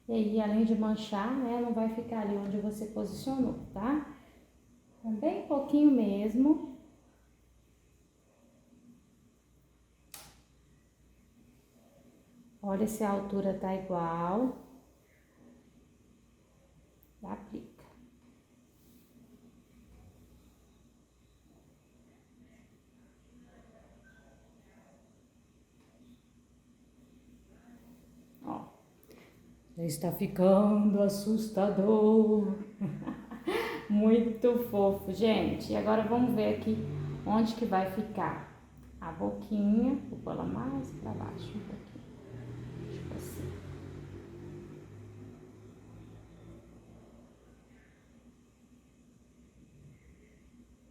e aí, além de manchar, né, não vai ficar ali onde você posicionou, tá? Então, bem pouquinho mesmo. Olha se a altura tá igual. Aplica. Ó. Já está ficando assustador. Muito fofo, gente. E agora vamos ver aqui onde que vai ficar a boquinha. Vou pôr ela mais pra baixo um pouquinho. Tipo assim.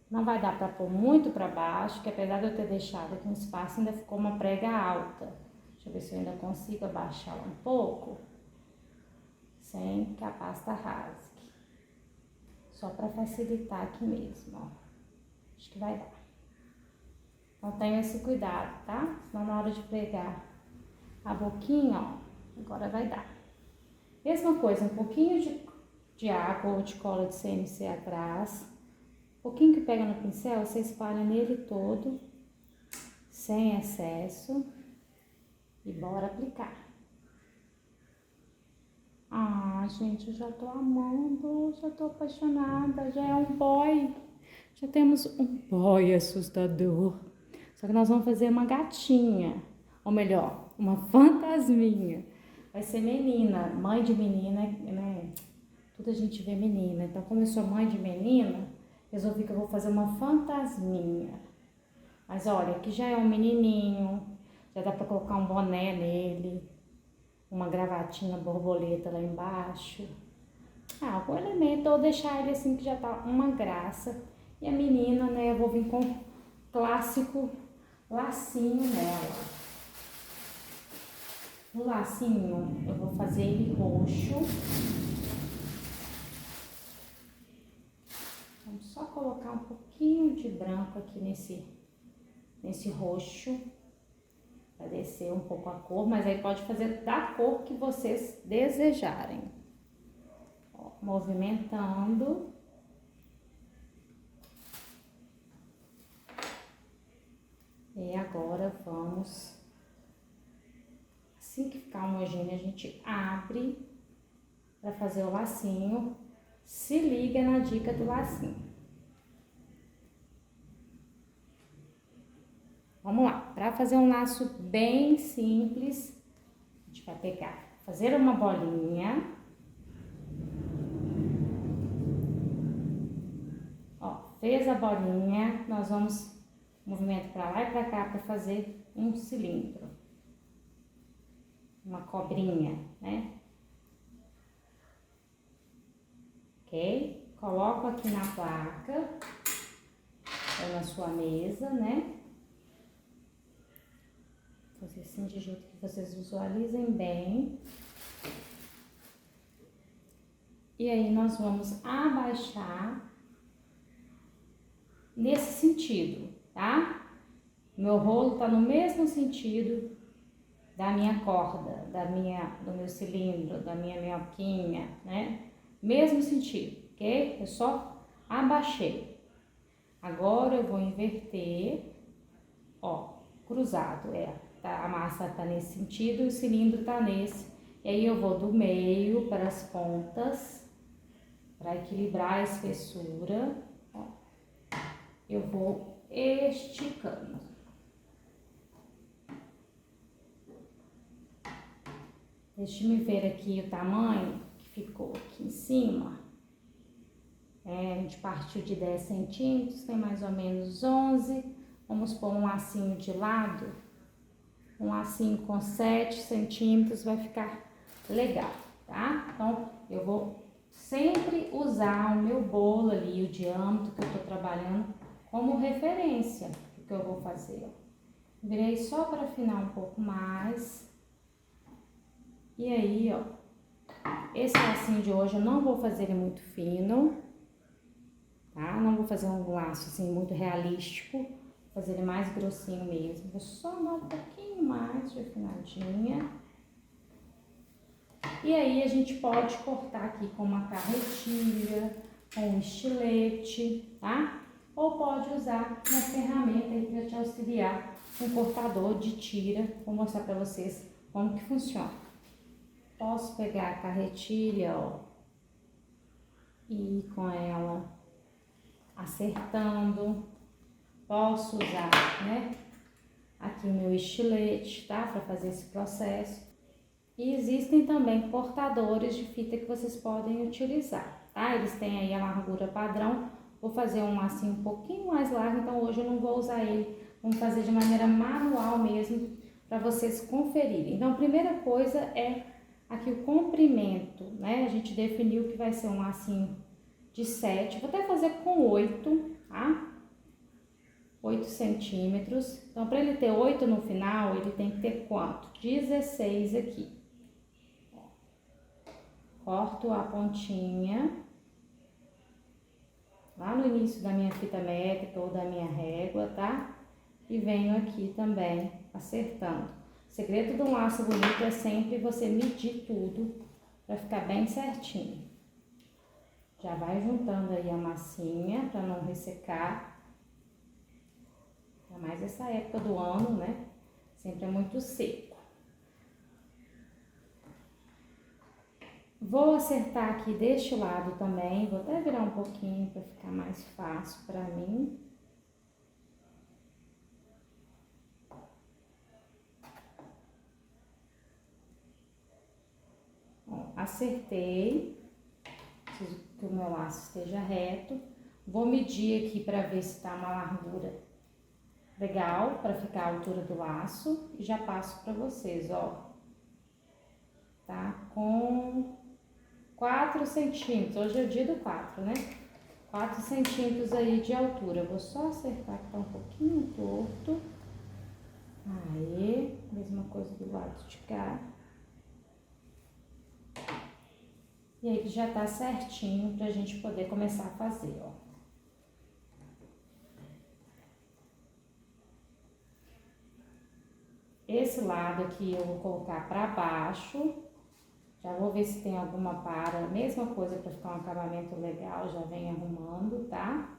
Não vai dar pra pôr muito pra baixo, que apesar de eu ter deixado aqui um espaço, ainda ficou uma prega alta. Deixa eu ver se eu ainda consigo abaixar ela um pouco, sem que a pasta rasgue. Só pra facilitar aqui mesmo, ó. Acho que vai dar. Então, tenha esse cuidado, tá? Senão, na hora de pregar a boquinha, ó, agora vai dar. Mesma coisa, um pouquinho de água ou de cola de CMC atrás. Um pouquinho que pega no pincel, você espalha nele todo, sem excesso. E bora aplicar. Ah, gente, eu já tô amando, já tô apaixonada, já é um boy. Já temos um boy assustador. Só que nós vamos fazer uma gatinha, ou melhor, uma fantasminha. Vai ser menina, mãe de menina, né? Tudo a gente vê menina. Então, como eu sou mãe de menina, resolvi que eu vou fazer uma fantasminha. Mas olha, aqui já é um menininho, já dá pra colocar um boné nele, uma gravatinha borboleta lá embaixo. Ah, algum elemento, ou deixar ele assim que já tá uma graça. E a menina, né, eu vou vir com clássico lacinho nela. O lacinho, eu vou fazer ele roxo. Vamos só colocar um pouquinho de branco aqui nesse roxo. Vai descer um pouco a cor, mas aí pode fazer da cor que vocês desejarem. Ó, movimentando. E agora vamos, assim que ficar homogêneo, a gente abre para fazer o lacinho. Se liga na dica do lacinho. Vamos lá, para fazer um laço bem simples, a gente vai pegar, fazer uma bolinha. Ó, fez a bolinha, nós vamos movimento para lá e para cá para fazer um cilindro, uma cobrinha, né? Ok? Coloco aqui na placa ou na sua mesa, né? Fazer assim de jeito que vocês visualizem bem. E aí nós vamos abaixar nesse sentido, tá? Meu rolo tá no mesmo sentido da minha corda, do meu cilindro, da minha minhoquinha, né? Mesmo sentido, ok? Eu só abaixei. Agora eu vou inverter, ó, cruzado, a massa tá nesse sentido e o cilindro tá nesse. E aí eu vou do meio para as pontas, para equilibrar a espessura, ó. Eu vou esticando. Deixa-me ver aqui o tamanho que ficou aqui em cima. A gente partiu de 10 centímetros, tem mais ou menos 11. Vamos pôr um lacinho de lado. Um lacinho com 7 centímetros vai ficar legal, tá? Então, eu vou sempre usar o meu bolo ali, o diâmetro que eu tô trabalhando, como referência do que eu vou fazer, ó. Virei só para afinar um pouco mais. E aí, ó, esse lacinho de hoje eu não vou fazer ele muito fino, tá? Não vou fazer um laço assim muito realístico, vou fazer ele mais grossinho mesmo. Vou só dar um pouquinho mais de afinadinha. E aí a gente pode cortar aqui com uma carretilha, com um estilete, tá? Ou pode usar uma ferramenta aí para te auxiliar, um cortador de tira. Vou mostrar para vocês como que funciona. Posso pegar a carretilha, ó, e ir com ela acertando. Posso usar, né, aqui o meu estilete, tá? Para fazer esse processo. E existem também cortadores de fita que vocês podem utilizar, tá? Eles têm aí a largura padrão. Vou fazer um lacinho um pouquinho mais largo, então hoje eu não vou usar ele. Vamos fazer de maneira manual mesmo, para vocês conferirem. Então, a primeira coisa é aqui o comprimento, né? A gente definiu que vai ser um lacinho de 7, vou até fazer com 8, tá? 8 centímetros. Então, para ele ter 8 no final, ele tem que ter quanto? 16 aqui. Corto a pontinha lá no início da minha fita métrica ou da minha régua, tá? E venho aqui também acertando. O segredo de um laço bonito é sempre você medir tudo para ficar bem certinho. Já vai juntando aí a massinha para não ressecar. Ainda mais essa época do ano, né? Sempre é muito seco. Vou acertar aqui deste lado também. Vou até virar um pouquinho para ficar mais fácil para mim. Acertei, preciso que o meu laço esteja reto. Vou medir aqui para ver se tá uma largura legal, para ficar a altura do laço. E já passo para vocês, ó. Tá com 4 centímetros, hoje é o dia do 4, né? 4 centímetros aí de altura. Vou só acertar que tá um pouquinho torto. Aí, mesma coisa do lado de cá. E aí que já tá certinho pra gente poder começar a fazer, ó. Esse lado aqui eu vou colocar pra baixo. Já vou ver se tem alguma para, mesma coisa pra ficar um acabamento legal, já vem arrumando, tá?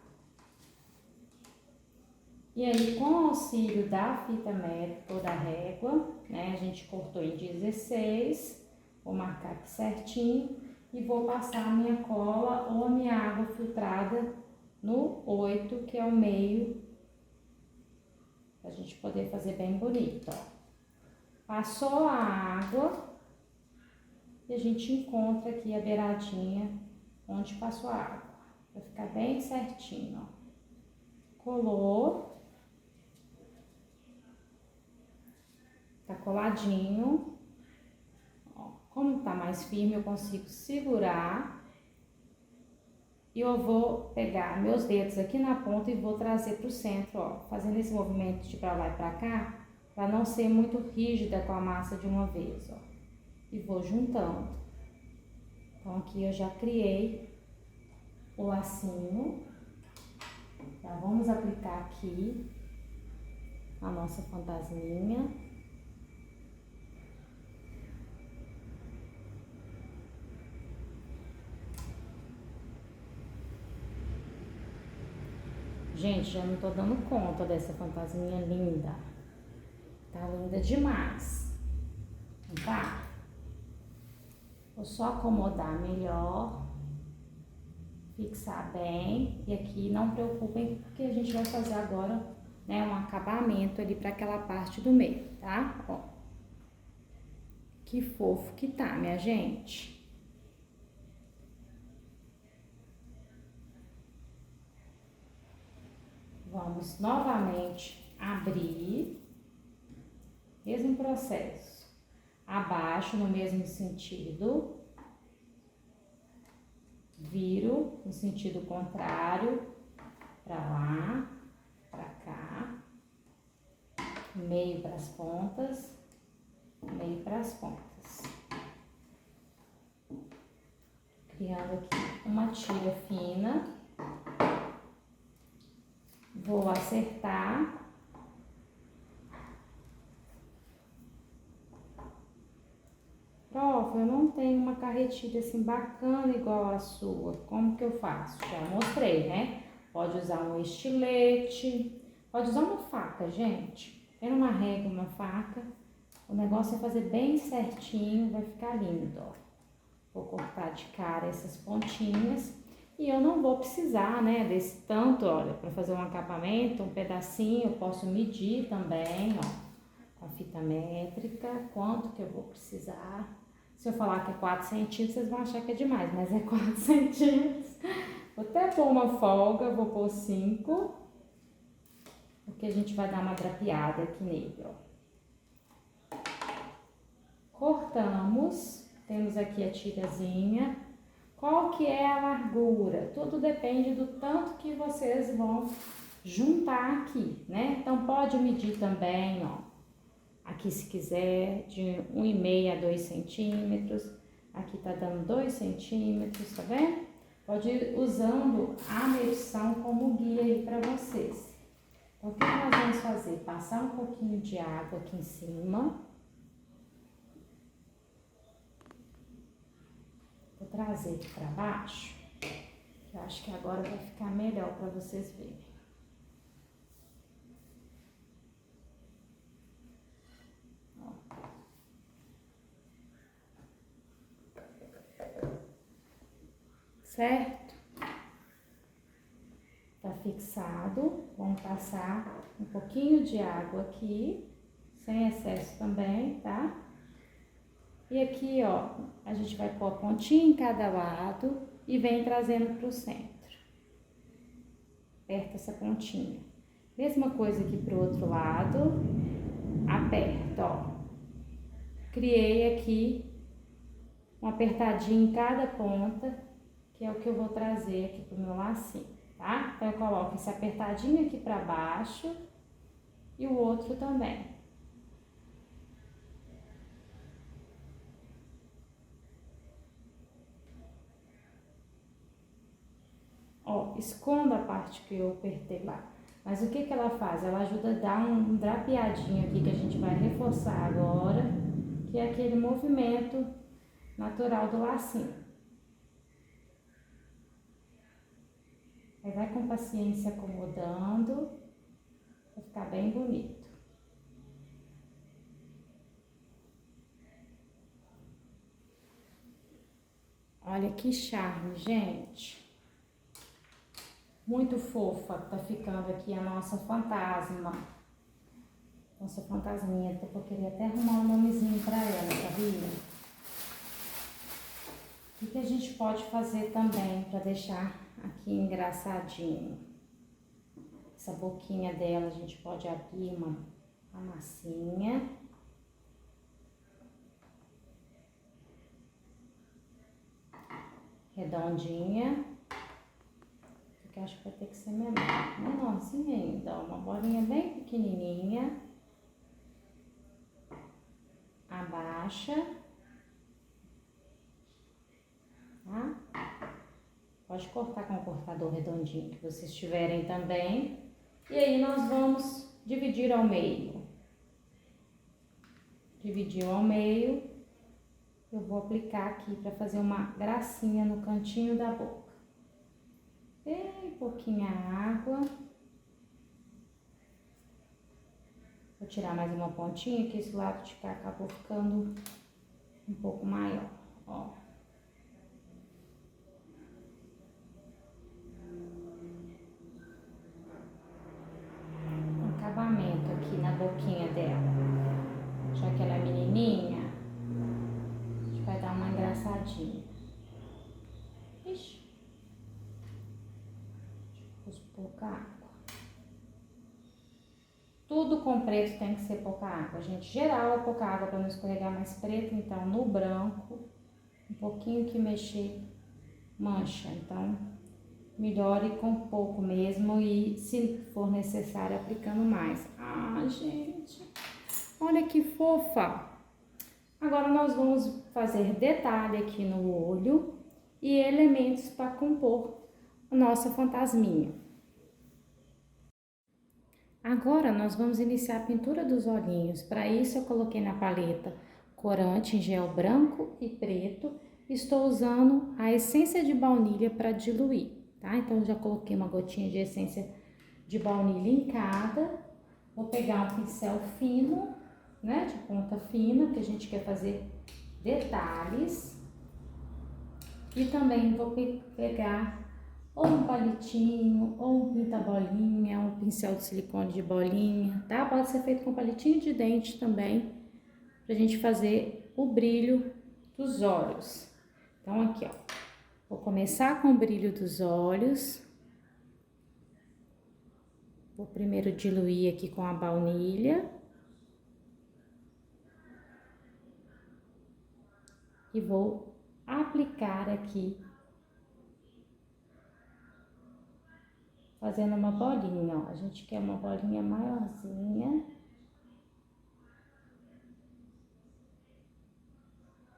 E aí, com o auxílio da fita métrica ou da régua, né, a gente cortou em 16, vou marcar aqui certinho e vou passar a minha cola ou a minha água filtrada no 8, que é o meio, pra gente poder fazer bem bonito, ó. Passou a água e a gente encontra aqui a beiradinha onde passou a água, pra ficar bem certinho, ó. Colou. Tá coladinho, ó, como tá mais firme eu consigo segurar e eu vou pegar meus dedos aqui na ponta e vou trazer pro centro, ó, fazendo esse movimento de pra lá e pra cá, pra não ser muito rígida com a massa de uma vez, ó, e vou juntando. Então aqui eu já criei o lacinho, já vamos aplicar aqui a nossa fantasminha. Gente, já não tô dando conta dessa fantasminha linda. Tá linda demais. Não tá? Vou só acomodar melhor. Fixar bem. E aqui não preocupem, porque a gente vai fazer agora, né, um acabamento ali pra aquela parte do meio, tá? Ó. Que fofo que tá, minha gente. Vamos novamente abrir, mesmo processo, abaixo no mesmo sentido, viro no sentido contrário, pra lá, pra cá, meio para as pontas, meio para as pontas. Criando aqui uma tira fina. Vou acertar. Prof, eu não tenho uma carretilha assim bacana igual a sua. Como que eu faço? Já mostrei, né? Pode usar um estilete, pode usar uma faca, gente. Tem uma régua, uma faca. O negócio é fazer bem certinho, vai ficar lindo, ó. Vou cortar de cara essas pontinhas. E eu não vou precisar, né, desse tanto, olha, para fazer um acabamento, um pedacinho, eu posso medir também, ó, com a fita métrica, quanto que eu vou precisar. Se eu falar que é 4 centímetros, vocês vão achar que é demais, mas é 4 centímetros. Vou até pôr uma folga, vou pôr 5, porque a gente vai dar uma drapeada aqui nele, ó. Cortamos, temos aqui a tirazinha. Qual que é a largura? Tudo depende do tanto que vocês vão juntar aqui, né? Então, pode medir também, ó. Aqui, se quiser, de 1,5 a 2 centímetros. Aqui tá dando 2 centímetros, tá vendo? Pode ir usando a medição como guia aí pra vocês. Então, o que nós vamos fazer? Passar um pouquinho de água aqui em cima. Vou trazer aqui pra baixo, que eu acho que agora vai ficar melhor pra vocês verem. Ó. Certo? Tá fixado. Vamos passar um pouquinho de água aqui, sem excesso também, tá? E aqui, ó, a gente vai pôr a pontinha em cada lado e vem trazendo pro centro. Aperta essa pontinha. Mesma coisa aqui pro outro lado. Aperta, ó. Criei aqui uma apertadinha em cada ponta, que é o que eu vou trazer aqui pro meu lacinho, tá? Então, eu coloco esse apertadinho aqui pra baixo e o outro também. Ó, escondo a parte que eu apertei lá. Mas o que que ela faz? Ela ajuda a dar um drapeadinho aqui que a gente vai reforçar agora, que é aquele movimento natural do lacinho. Aí vai com paciência acomodando, Vai ficar bem bonito. Olha que charme, gente. Muito fofa tá ficando aqui a nossa fantasma. Nossa fantasminha. Eu queria até arrumar um nomezinho pra ela, sabia? O que a gente pode fazer também pra deixar aqui engraçadinho? Essa boquinha dela a gente pode abrir uma massinha. Redondinha. Porque acho que vai ter que ser menor. Menorzinha ainda, ó. Uma bolinha bem pequenininha. Abaixa. Tá? Pode cortar com o cortador redondinho que vocês tiverem também. E aí nós vamos dividir ao meio. Dividiu ao meio. Eu vou aplicar aqui para fazer uma gracinha no cantinho da boca. Bem pouquinha água. Vou tirar mais uma pontinha, que esse lado de cá acabou ficando um pouco maior, ó. Acabamento aqui na boquinha dela. Já que ela é menininha, a gente vai dar uma engraçadinha. Ixi. Pus pouca água. Tudo com preto tem que ser pouca água, gente. Geral é pouca água para não escorregar mais preto. Então, no branco, um pouquinho que mexer, mancha. Então, melhore com pouco mesmo e, se for necessário, aplicando mais. Ah, gente, olha que fofa! Agora, nós vamos fazer detalhe aqui no olho e elementos para compor a nossa fantasminha. Agora, nós vamos iniciar a pintura dos olhinhos. Para isso, eu coloquei na paleta corante em gel branco e preto. Estou usando a essência de baunilha para diluir, tá? Então, eu já coloquei uma gotinha de essência de baunilha em cada. Vou pegar um pincel fino, né, de ponta fina, que a gente quer fazer detalhes. E também vou pegar ou um palitinho, ou um pinta-bolinha, um pincel de silicone de bolinha, tá? Pode ser feito com palitinho de dente também, pra gente fazer o brilho dos olhos. Então, aqui, ó, vou começar com o brilho dos olhos. Vou primeiro diluir aqui com a baunilha. E vou aplicar aqui, fazendo uma bolinha, ó. A gente quer uma bolinha maiorzinha.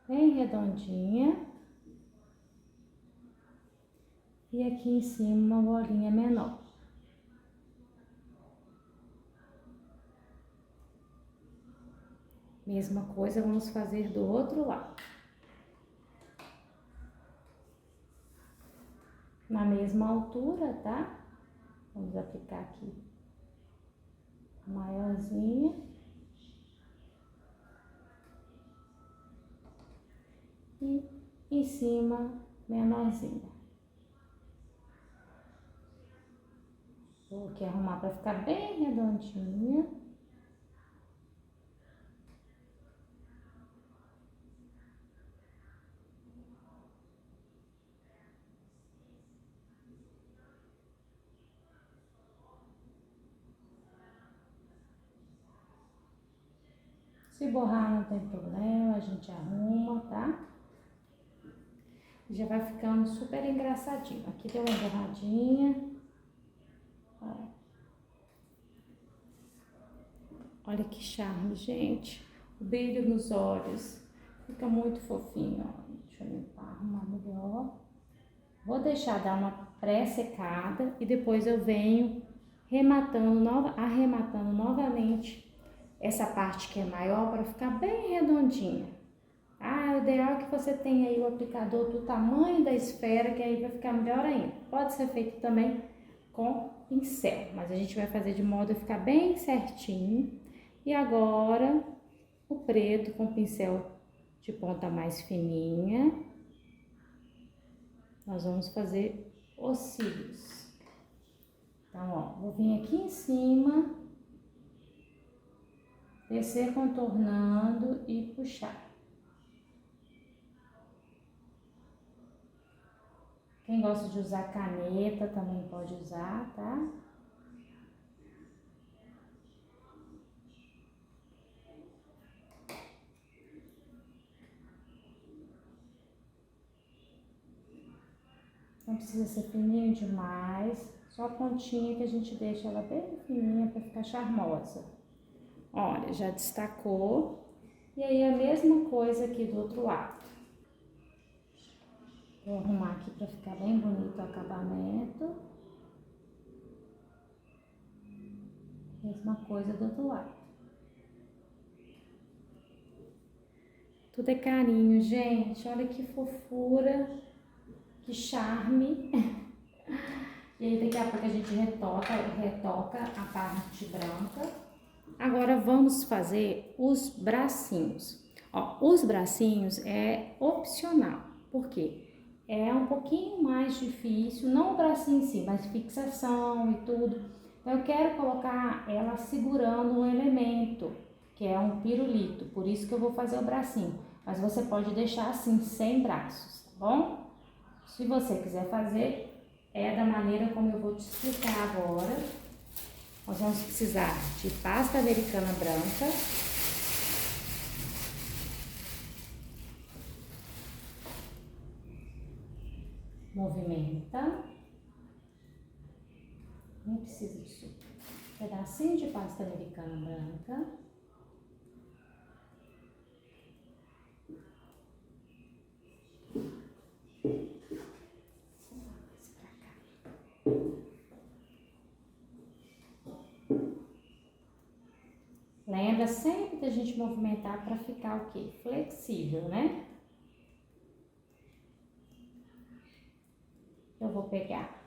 Bem redondinha. E aqui em cima uma bolinha menor. Mesma coisa vamos fazer do outro lado. Na mesma altura, tá? Vamos aplicar aqui a maiorzinha. E em cima, menorzinha. Vou aqui arrumar para ficar bem redondinha. Se borrar não tem problema, a gente arruma, tá? Já vai ficando super engraçadinho. Aqui deu uma borradinha. Ó. Olha que charme, gente. O brilho nos olhos. Fica muito fofinho, ó. Deixa eu limpar, arrumar melhor. Vou deixar dar uma pré-secada e depois eu venho arrematando novamente essa parte que é maior para ficar bem redondinha. Ah, o ideal é que você tenha aí o aplicador do tamanho da esfera, que aí vai ficar melhor ainda. Pode ser feito também com pincel, mas a gente vai fazer de modo a ficar bem certinho. E agora, o preto com pincel de ponta mais fininha, nós vamos fazer os cílios. Então, ó, vou vir aqui em cima, descer contornando e puxar. Quem gosta de usar caneta também pode usar, tá? Não precisa ser fininho demais, só a pontinha que a gente deixa ela bem fininha para ficar charmosa. Olha, já destacou. E aí a mesma coisa aqui do outro lado. Vou arrumar aqui para ficar bem bonito o acabamento. Mesma coisa do outro lado. Tudo é carinho, gente. Olha que fofura, que charme. E aí daqui a pouco a gente retoca a parte branca. Agora vamos fazer os bracinhos. Ó, os bracinhos é opcional. Por quê? É um pouquinho mais difícil, não o bracinho em si, mas fixação e tudo. Então eu quero colocar ela segurando um elemento, que é um pirulito. Por isso que eu vou fazer o bracinho. Mas você pode deixar assim, sem braços, tá bom? Se você quiser fazer, é da maneira como eu vou te explicar agora. Nós vamos precisar de pasta americana branca, movimenta, nem precisa disso, um pedacinho de pasta americana branca, lembra sempre da gente movimentar para ficar o quê? Flexível, né? Eu vou pegar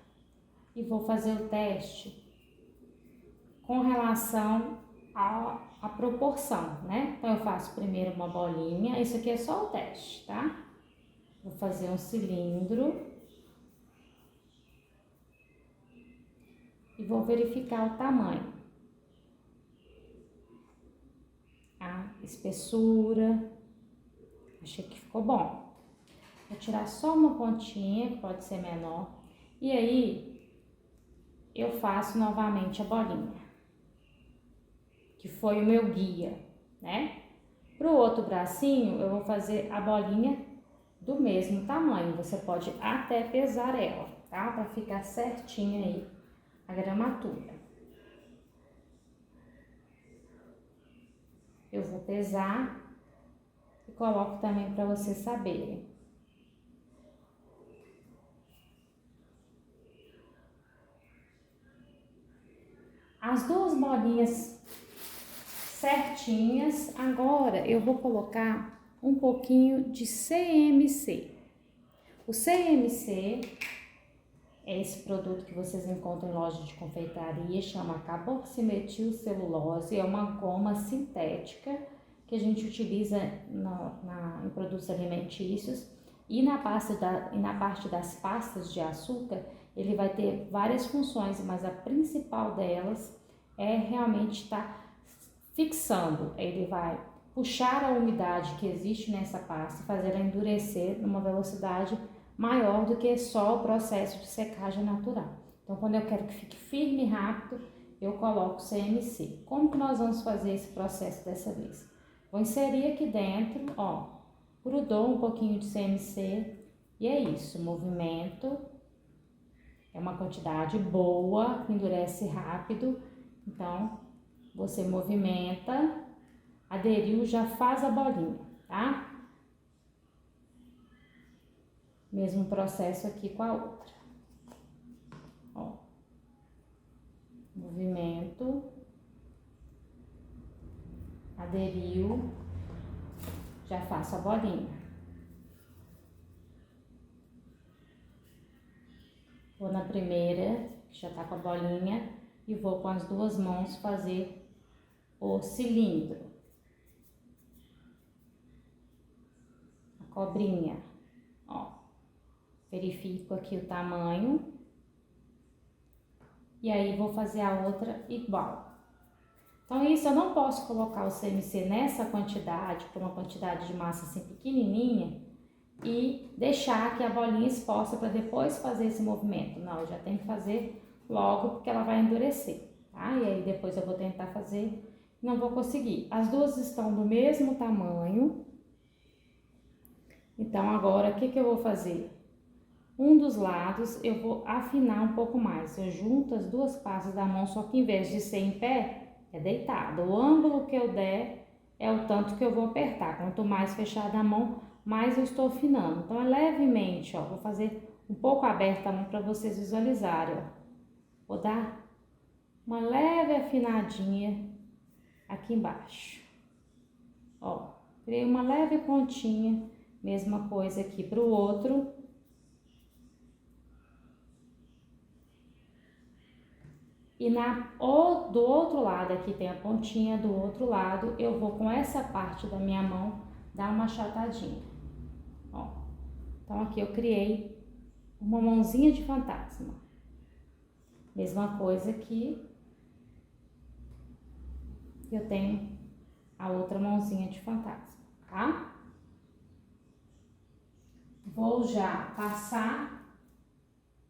e vou fazer o teste com relação à proporção, né? Então, eu faço primeiro uma bolinha, isso aqui é só o teste, tá? Vou fazer um cilindro e vou verificar o tamanho, a espessura, achei que ficou bom. Vou tirar só uma pontinha, que pode ser menor, e aí eu faço novamente a bolinha, que foi o meu guia, né? Pro outro bracinho, eu vou fazer a bolinha do mesmo tamanho, você pode até pesar ela, tá? Pra ficar certinha aí a gramatura. Eu vou pesar e coloco também para vocês saberem. As duas bolinhas certinhas, agora eu vou colocar um pouquinho de CMC. O CMC é esse produto que vocês encontram em loja de confeitaria, chama carboximetilcelulose, é uma goma sintética que a gente utiliza em produtos alimentícios e na parte das pastas de açúcar, ele vai ter várias funções, mas a principal delas é realmente estar fixando, ele vai puxar a umidade que existe nessa pasta e fazer ela endurecer numa velocidade maior do que só o processo de secagem natural. Então, quando eu quero que fique firme e rápido, eu coloco CMC. Como que nós vamos fazer esse processo dessa vez? Vou inserir aqui dentro, ó, grudou um pouquinho de CMC e é isso, movimento, é uma quantidade boa, endurece rápido, então você movimenta, aderiu, já faz a bolinha, tá? Mesmo processo aqui com a outra. Ó. Movimento. Aderiu. Já faço a bolinha. Vou na primeira Já tá com a bolinha e vou com as duas mãos fazer o cilindro. A cobrinha, ó. Verifico aqui o tamanho. E aí, vou fazer a outra igual. Então, isso eu não posso colocar o CMC nessa quantidade, por uma quantidade de massa assim pequenininha, e deixar que a bolinha exposta para depois fazer esse movimento. Não, eu já tenho que fazer logo, porque ela vai endurecer, tá? E aí, depois eu vou tentar fazer, não vou conseguir. As duas estão do mesmo tamanho. Então, agora, o que que eu vou fazer? Um dos lados eu vou afinar um pouco mais. Eu junto as duas pastas da mão, só que em vez de ser em pé, é deitado. O ângulo que eu der é o tanto que eu vou apertar. Quanto mais fechada a mão, mais eu estou afinando. Então, é levemente, ó. Vou fazer um pouco aberta a mão para vocês visualizarem, ó. Vou dar uma leve afinadinha aqui embaixo. Ó, criei uma leve pontinha. Mesma coisa aqui para o outro. E do outro lado, aqui tem a pontinha, do outro lado, eu vou com essa parte da minha mão dar uma achatadinha. Ó. Então, aqui eu criei uma mãozinha de fantasma. Mesma coisa aqui, eu tenho a outra mãozinha de fantasma, tá? Vou já passar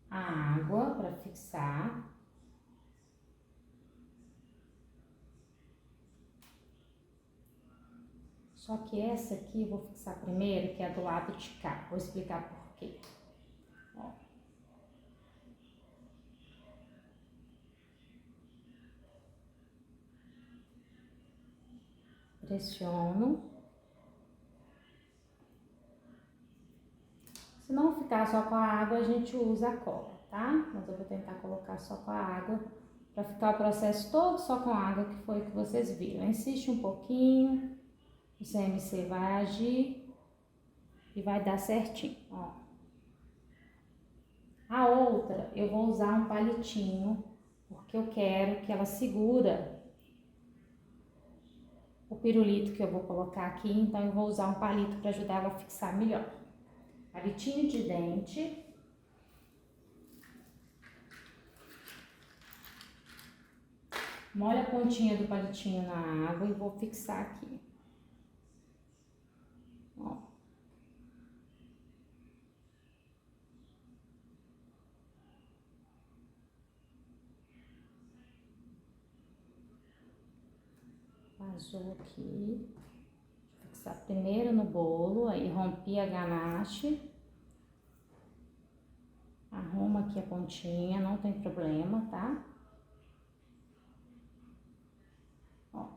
a água para fixar. Só que essa aqui eu vou fixar primeiro, que é do lado de cá. Vou explicar por quê. Ó. Pressiono. Se não ficar só com a água, a gente usa a cola, tá? Mas eu vou tentar colocar só com a água, para ficar o processo todo só com a água, que foi o que vocês viram. Insiste um pouquinho. O CMC vai agir e vai dar certinho, ó. A outra, eu vou usar um palitinho, porque eu quero que ela segura o pirulito que eu vou colocar aqui, então eu vou usar um palito para ajudar ela a fixar melhor. Palitinho de dente. Molha a pontinha do palitinho na água e vou fixar aqui. Ó. Vazou aqui. Vou fixar primeiro no bolo, aí rompi a ganache. Arruma aqui a pontinha, não tem problema, tá? Ó.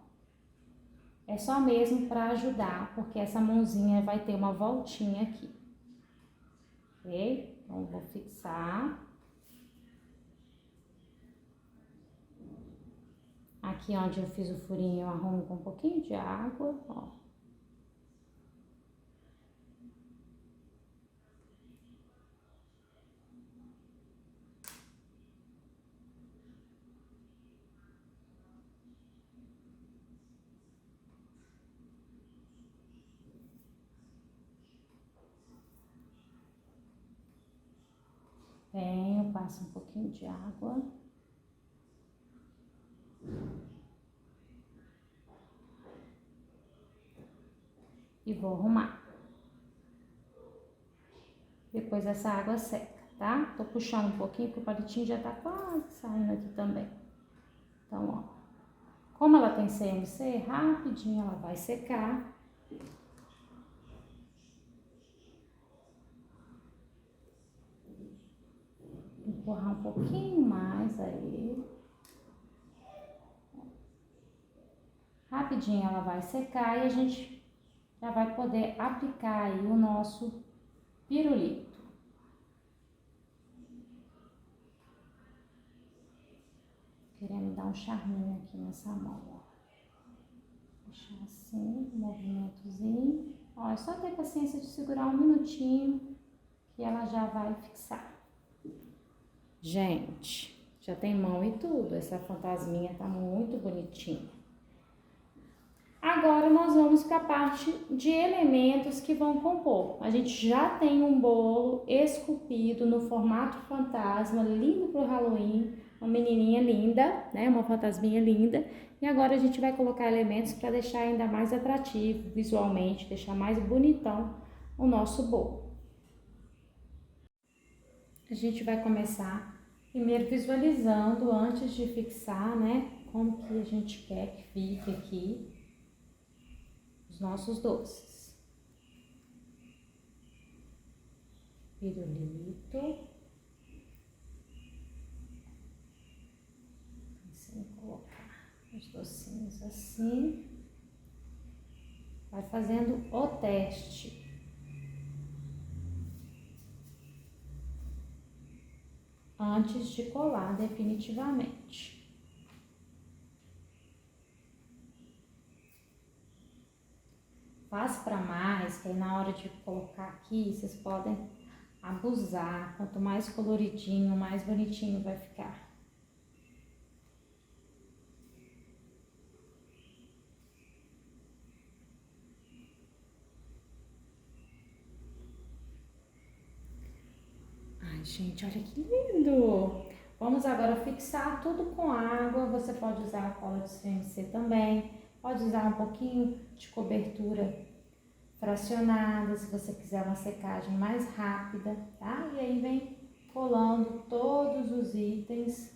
É só mesmo para ajudar, porque essa mãozinha vai ter uma voltinha aqui. Ok? Então, vou fixar. Aqui onde eu fiz o furinho, eu arrumo com um pouquinho de água, ó. Venho, passo um pouquinho de água. E vou arrumar. Depois essa água seca, tá? Tô puxando um pouquinho, porque o palitinho já tá quase saindo aqui também. Então, ó. Como ela tem CMC, rapidinho ela vai secar. Empurrar um pouquinho mais aí. Rapidinho ela vai secar e a gente já vai poder aplicar aí o nosso pirulito. Querendo dar um charminho aqui nessa mão, ó. Deixar assim, um movimentozinho. Ó, é só ter paciência de segurar um minutinho que ela já vai fixar. Gente, Já tem mão e tudo, essa fantasminha tá muito bonitinha. Agora nós vamos para a parte de elementos que vão compor. A gente já tem um bolo esculpido no formato fantasma, lindo para o Halloween, uma menininha linda, né? Uma fantasminha linda. E agora a gente vai colocar elementos para deixar ainda mais atrativo visualmente, deixar mais bonitão o nosso bolo. A gente vai começar primeiro visualizando antes de fixar, né? Como que a gente quer que fique aqui os nossos doces. Pirulito. Assim, colocar os docinhos assim. Vai fazendo o teste. Antes de colar definitivamente. Faz para mais, que aí na hora de colocar aqui, vocês podem abusar. Quanto mais coloridinho, mais bonitinho vai ficar. Ai, gente, olha que lindo! Vamos agora fixar tudo com água. Você pode usar a cola de CMC também. Pode usar um pouquinho de cobertura fracionada, se você quiser uma secagem mais rápida, tá? E aí vem colando todos os itens,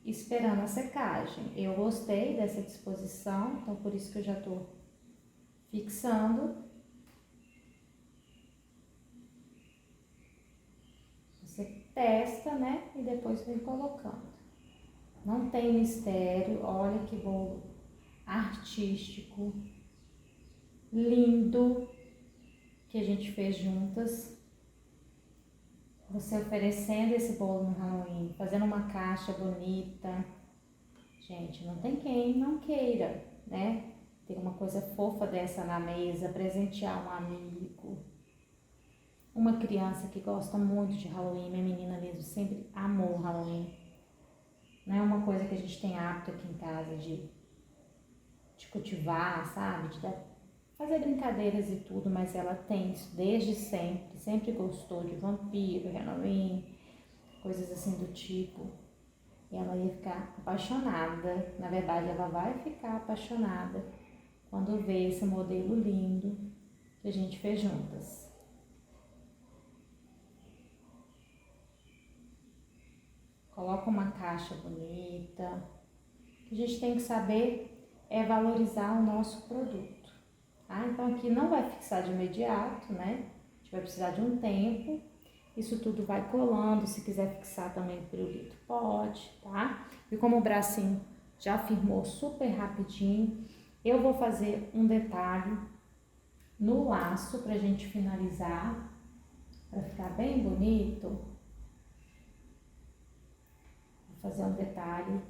esperando a secagem. Eu gostei dessa disposição, então por isso que eu já tô fixando. Você testa, né? E depois vem colocando. Não tem mistério, olha que bolo artístico, lindo, que a gente fez juntas. Você oferecendo esse bolo no Halloween, fazendo uma caixa bonita. Gente, não tem quem não queira, né? Ter uma coisa fofa dessa na mesa, presentear um amigo. Uma criança que gosta muito de Halloween, minha menina mesmo sempre amou o Halloween. Não é uma coisa que a gente tem hábito aqui em casa de cultivar, sabe? Fazer brincadeiras e tudo, mas ela tem isso desde sempre. Sempre gostou de vampiro, Halloween, coisas assim do tipo. E ela ia ficar apaixonada. Na verdade, ela vai ficar apaixonada quando vê esse modelo lindo que a gente fez juntas. Coloca uma caixa bonita. O que a gente tem que saber é valorizar o nosso produto. Tá? Então aqui não vai fixar de imediato, né? A gente vai precisar de um tempo. Isso tudo vai colando. Se quiser fixar também o pirulito, pode, tá? E como o bracinho já firmou super rapidinho, eu vou fazer um detalhe no laço pra gente finalizar, pra ficar bem bonito. Vou fazer um detalhe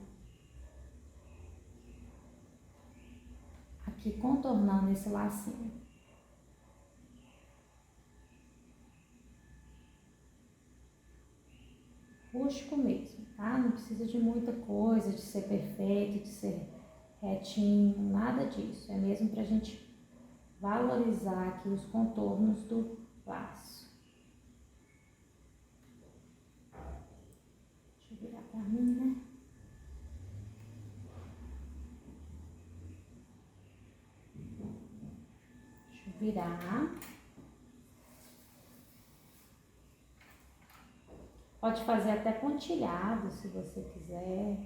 aqui contornando esse lacinho. Rústico mesmo, tá? Não precisa de muita coisa, de ser perfeito, de ser retinho, nada disso. É mesmo pra gente valorizar aqui os contornos do laço. Deixa eu virar pra mim, né? Deixa eu virar. Pode fazer até pontilhado, se você quiser.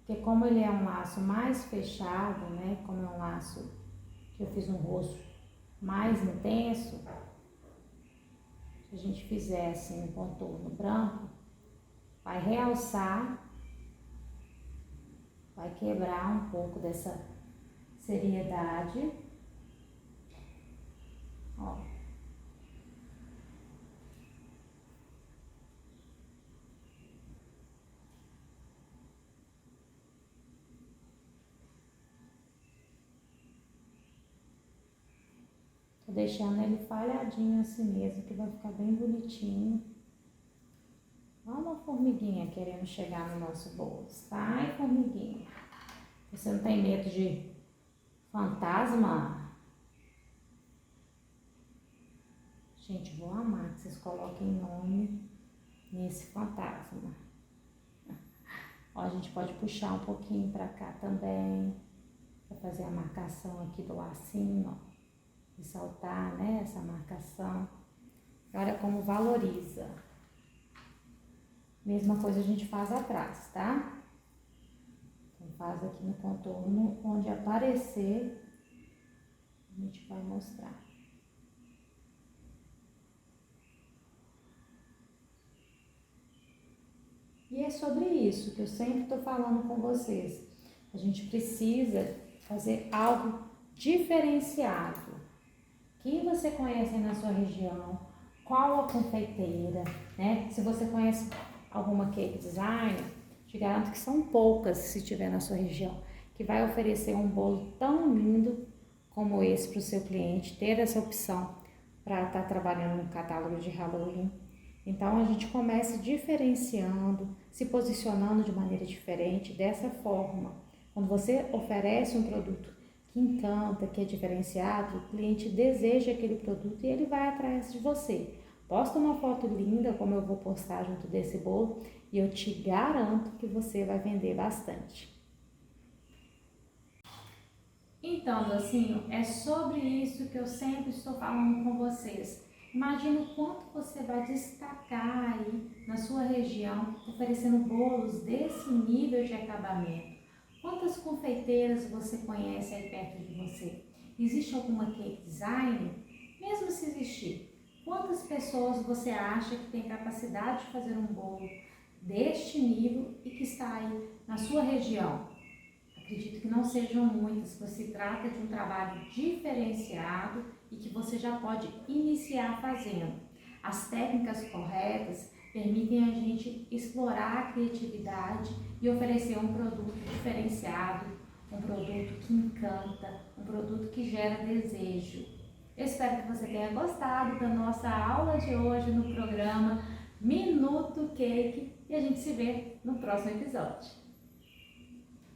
Porque como ele é um laço mais fechado, né? Como é um laço que eu fiz um rosto mais intenso, se a gente fizer assim um contorno branco, vai realçar, vai quebrar um pouco dessa seriedade. Ó. Tô deixando ele falhadinho assim mesmo, que vai ficar bem bonitinho. Vamos uma formiguinha querendo chegar no nosso bolo. Sai, formiguinha. Você não tem medo de fantasma? Gente, vou amar que vocês coloquem nome nesse fantasma. Ó, a gente pode puxar um pouquinho pra cá também, pra fazer a marcação aqui do lacinho, ó. Ressaltar, né, essa marcação. Olha como valoriza. Mesma coisa a gente faz atrás, tá? Então faz aqui no contorno, onde aparecer, a gente vai mostrar. E é sobre isso que eu sempre estou falando com vocês. A gente precisa fazer algo diferenciado. Quem você conhece na sua região? Qual a confeiteira, né? Se você conhece alguma cake design, te garanto que são poucas, se tiver na sua região, que vai oferecer um bolo tão lindo como esse para o seu cliente, ter essa opção para estar trabalhando no catálogo de Halloween. Então a gente começa diferenciando, se posicionando de maneira diferente, dessa forma. Quando você oferece um produto que encanta, que é diferenciado, o cliente deseja aquele produto e ele vai atrás de você. Posta uma foto linda, como eu vou postar junto desse bolo, e eu te garanto que você vai vender bastante. Então, docinho, é sobre isso que eu sempre estou falando com vocês. Imagina o quanto você vai destacar aí na sua região, oferecendo bolos desse nível de acabamento. Quantas confeiteiras você conhece aí perto de você? Existe alguma cake design? Mesmo se existir, quantas pessoas você acha que tem capacidade de fazer um bolo deste nível e que está aí na sua região? Acredito que não sejam muitas, pois se trata de um trabalho diferenciado e que você já pode iniciar fazendo. As técnicas corretas permitem a gente explorar a criatividade e oferecer um produto diferenciado, um produto que encanta, um produto que gera desejo. Eu espero que você tenha gostado da nossa aula de hoje no programa Minuto Cake e a gente se vê no próximo episódio.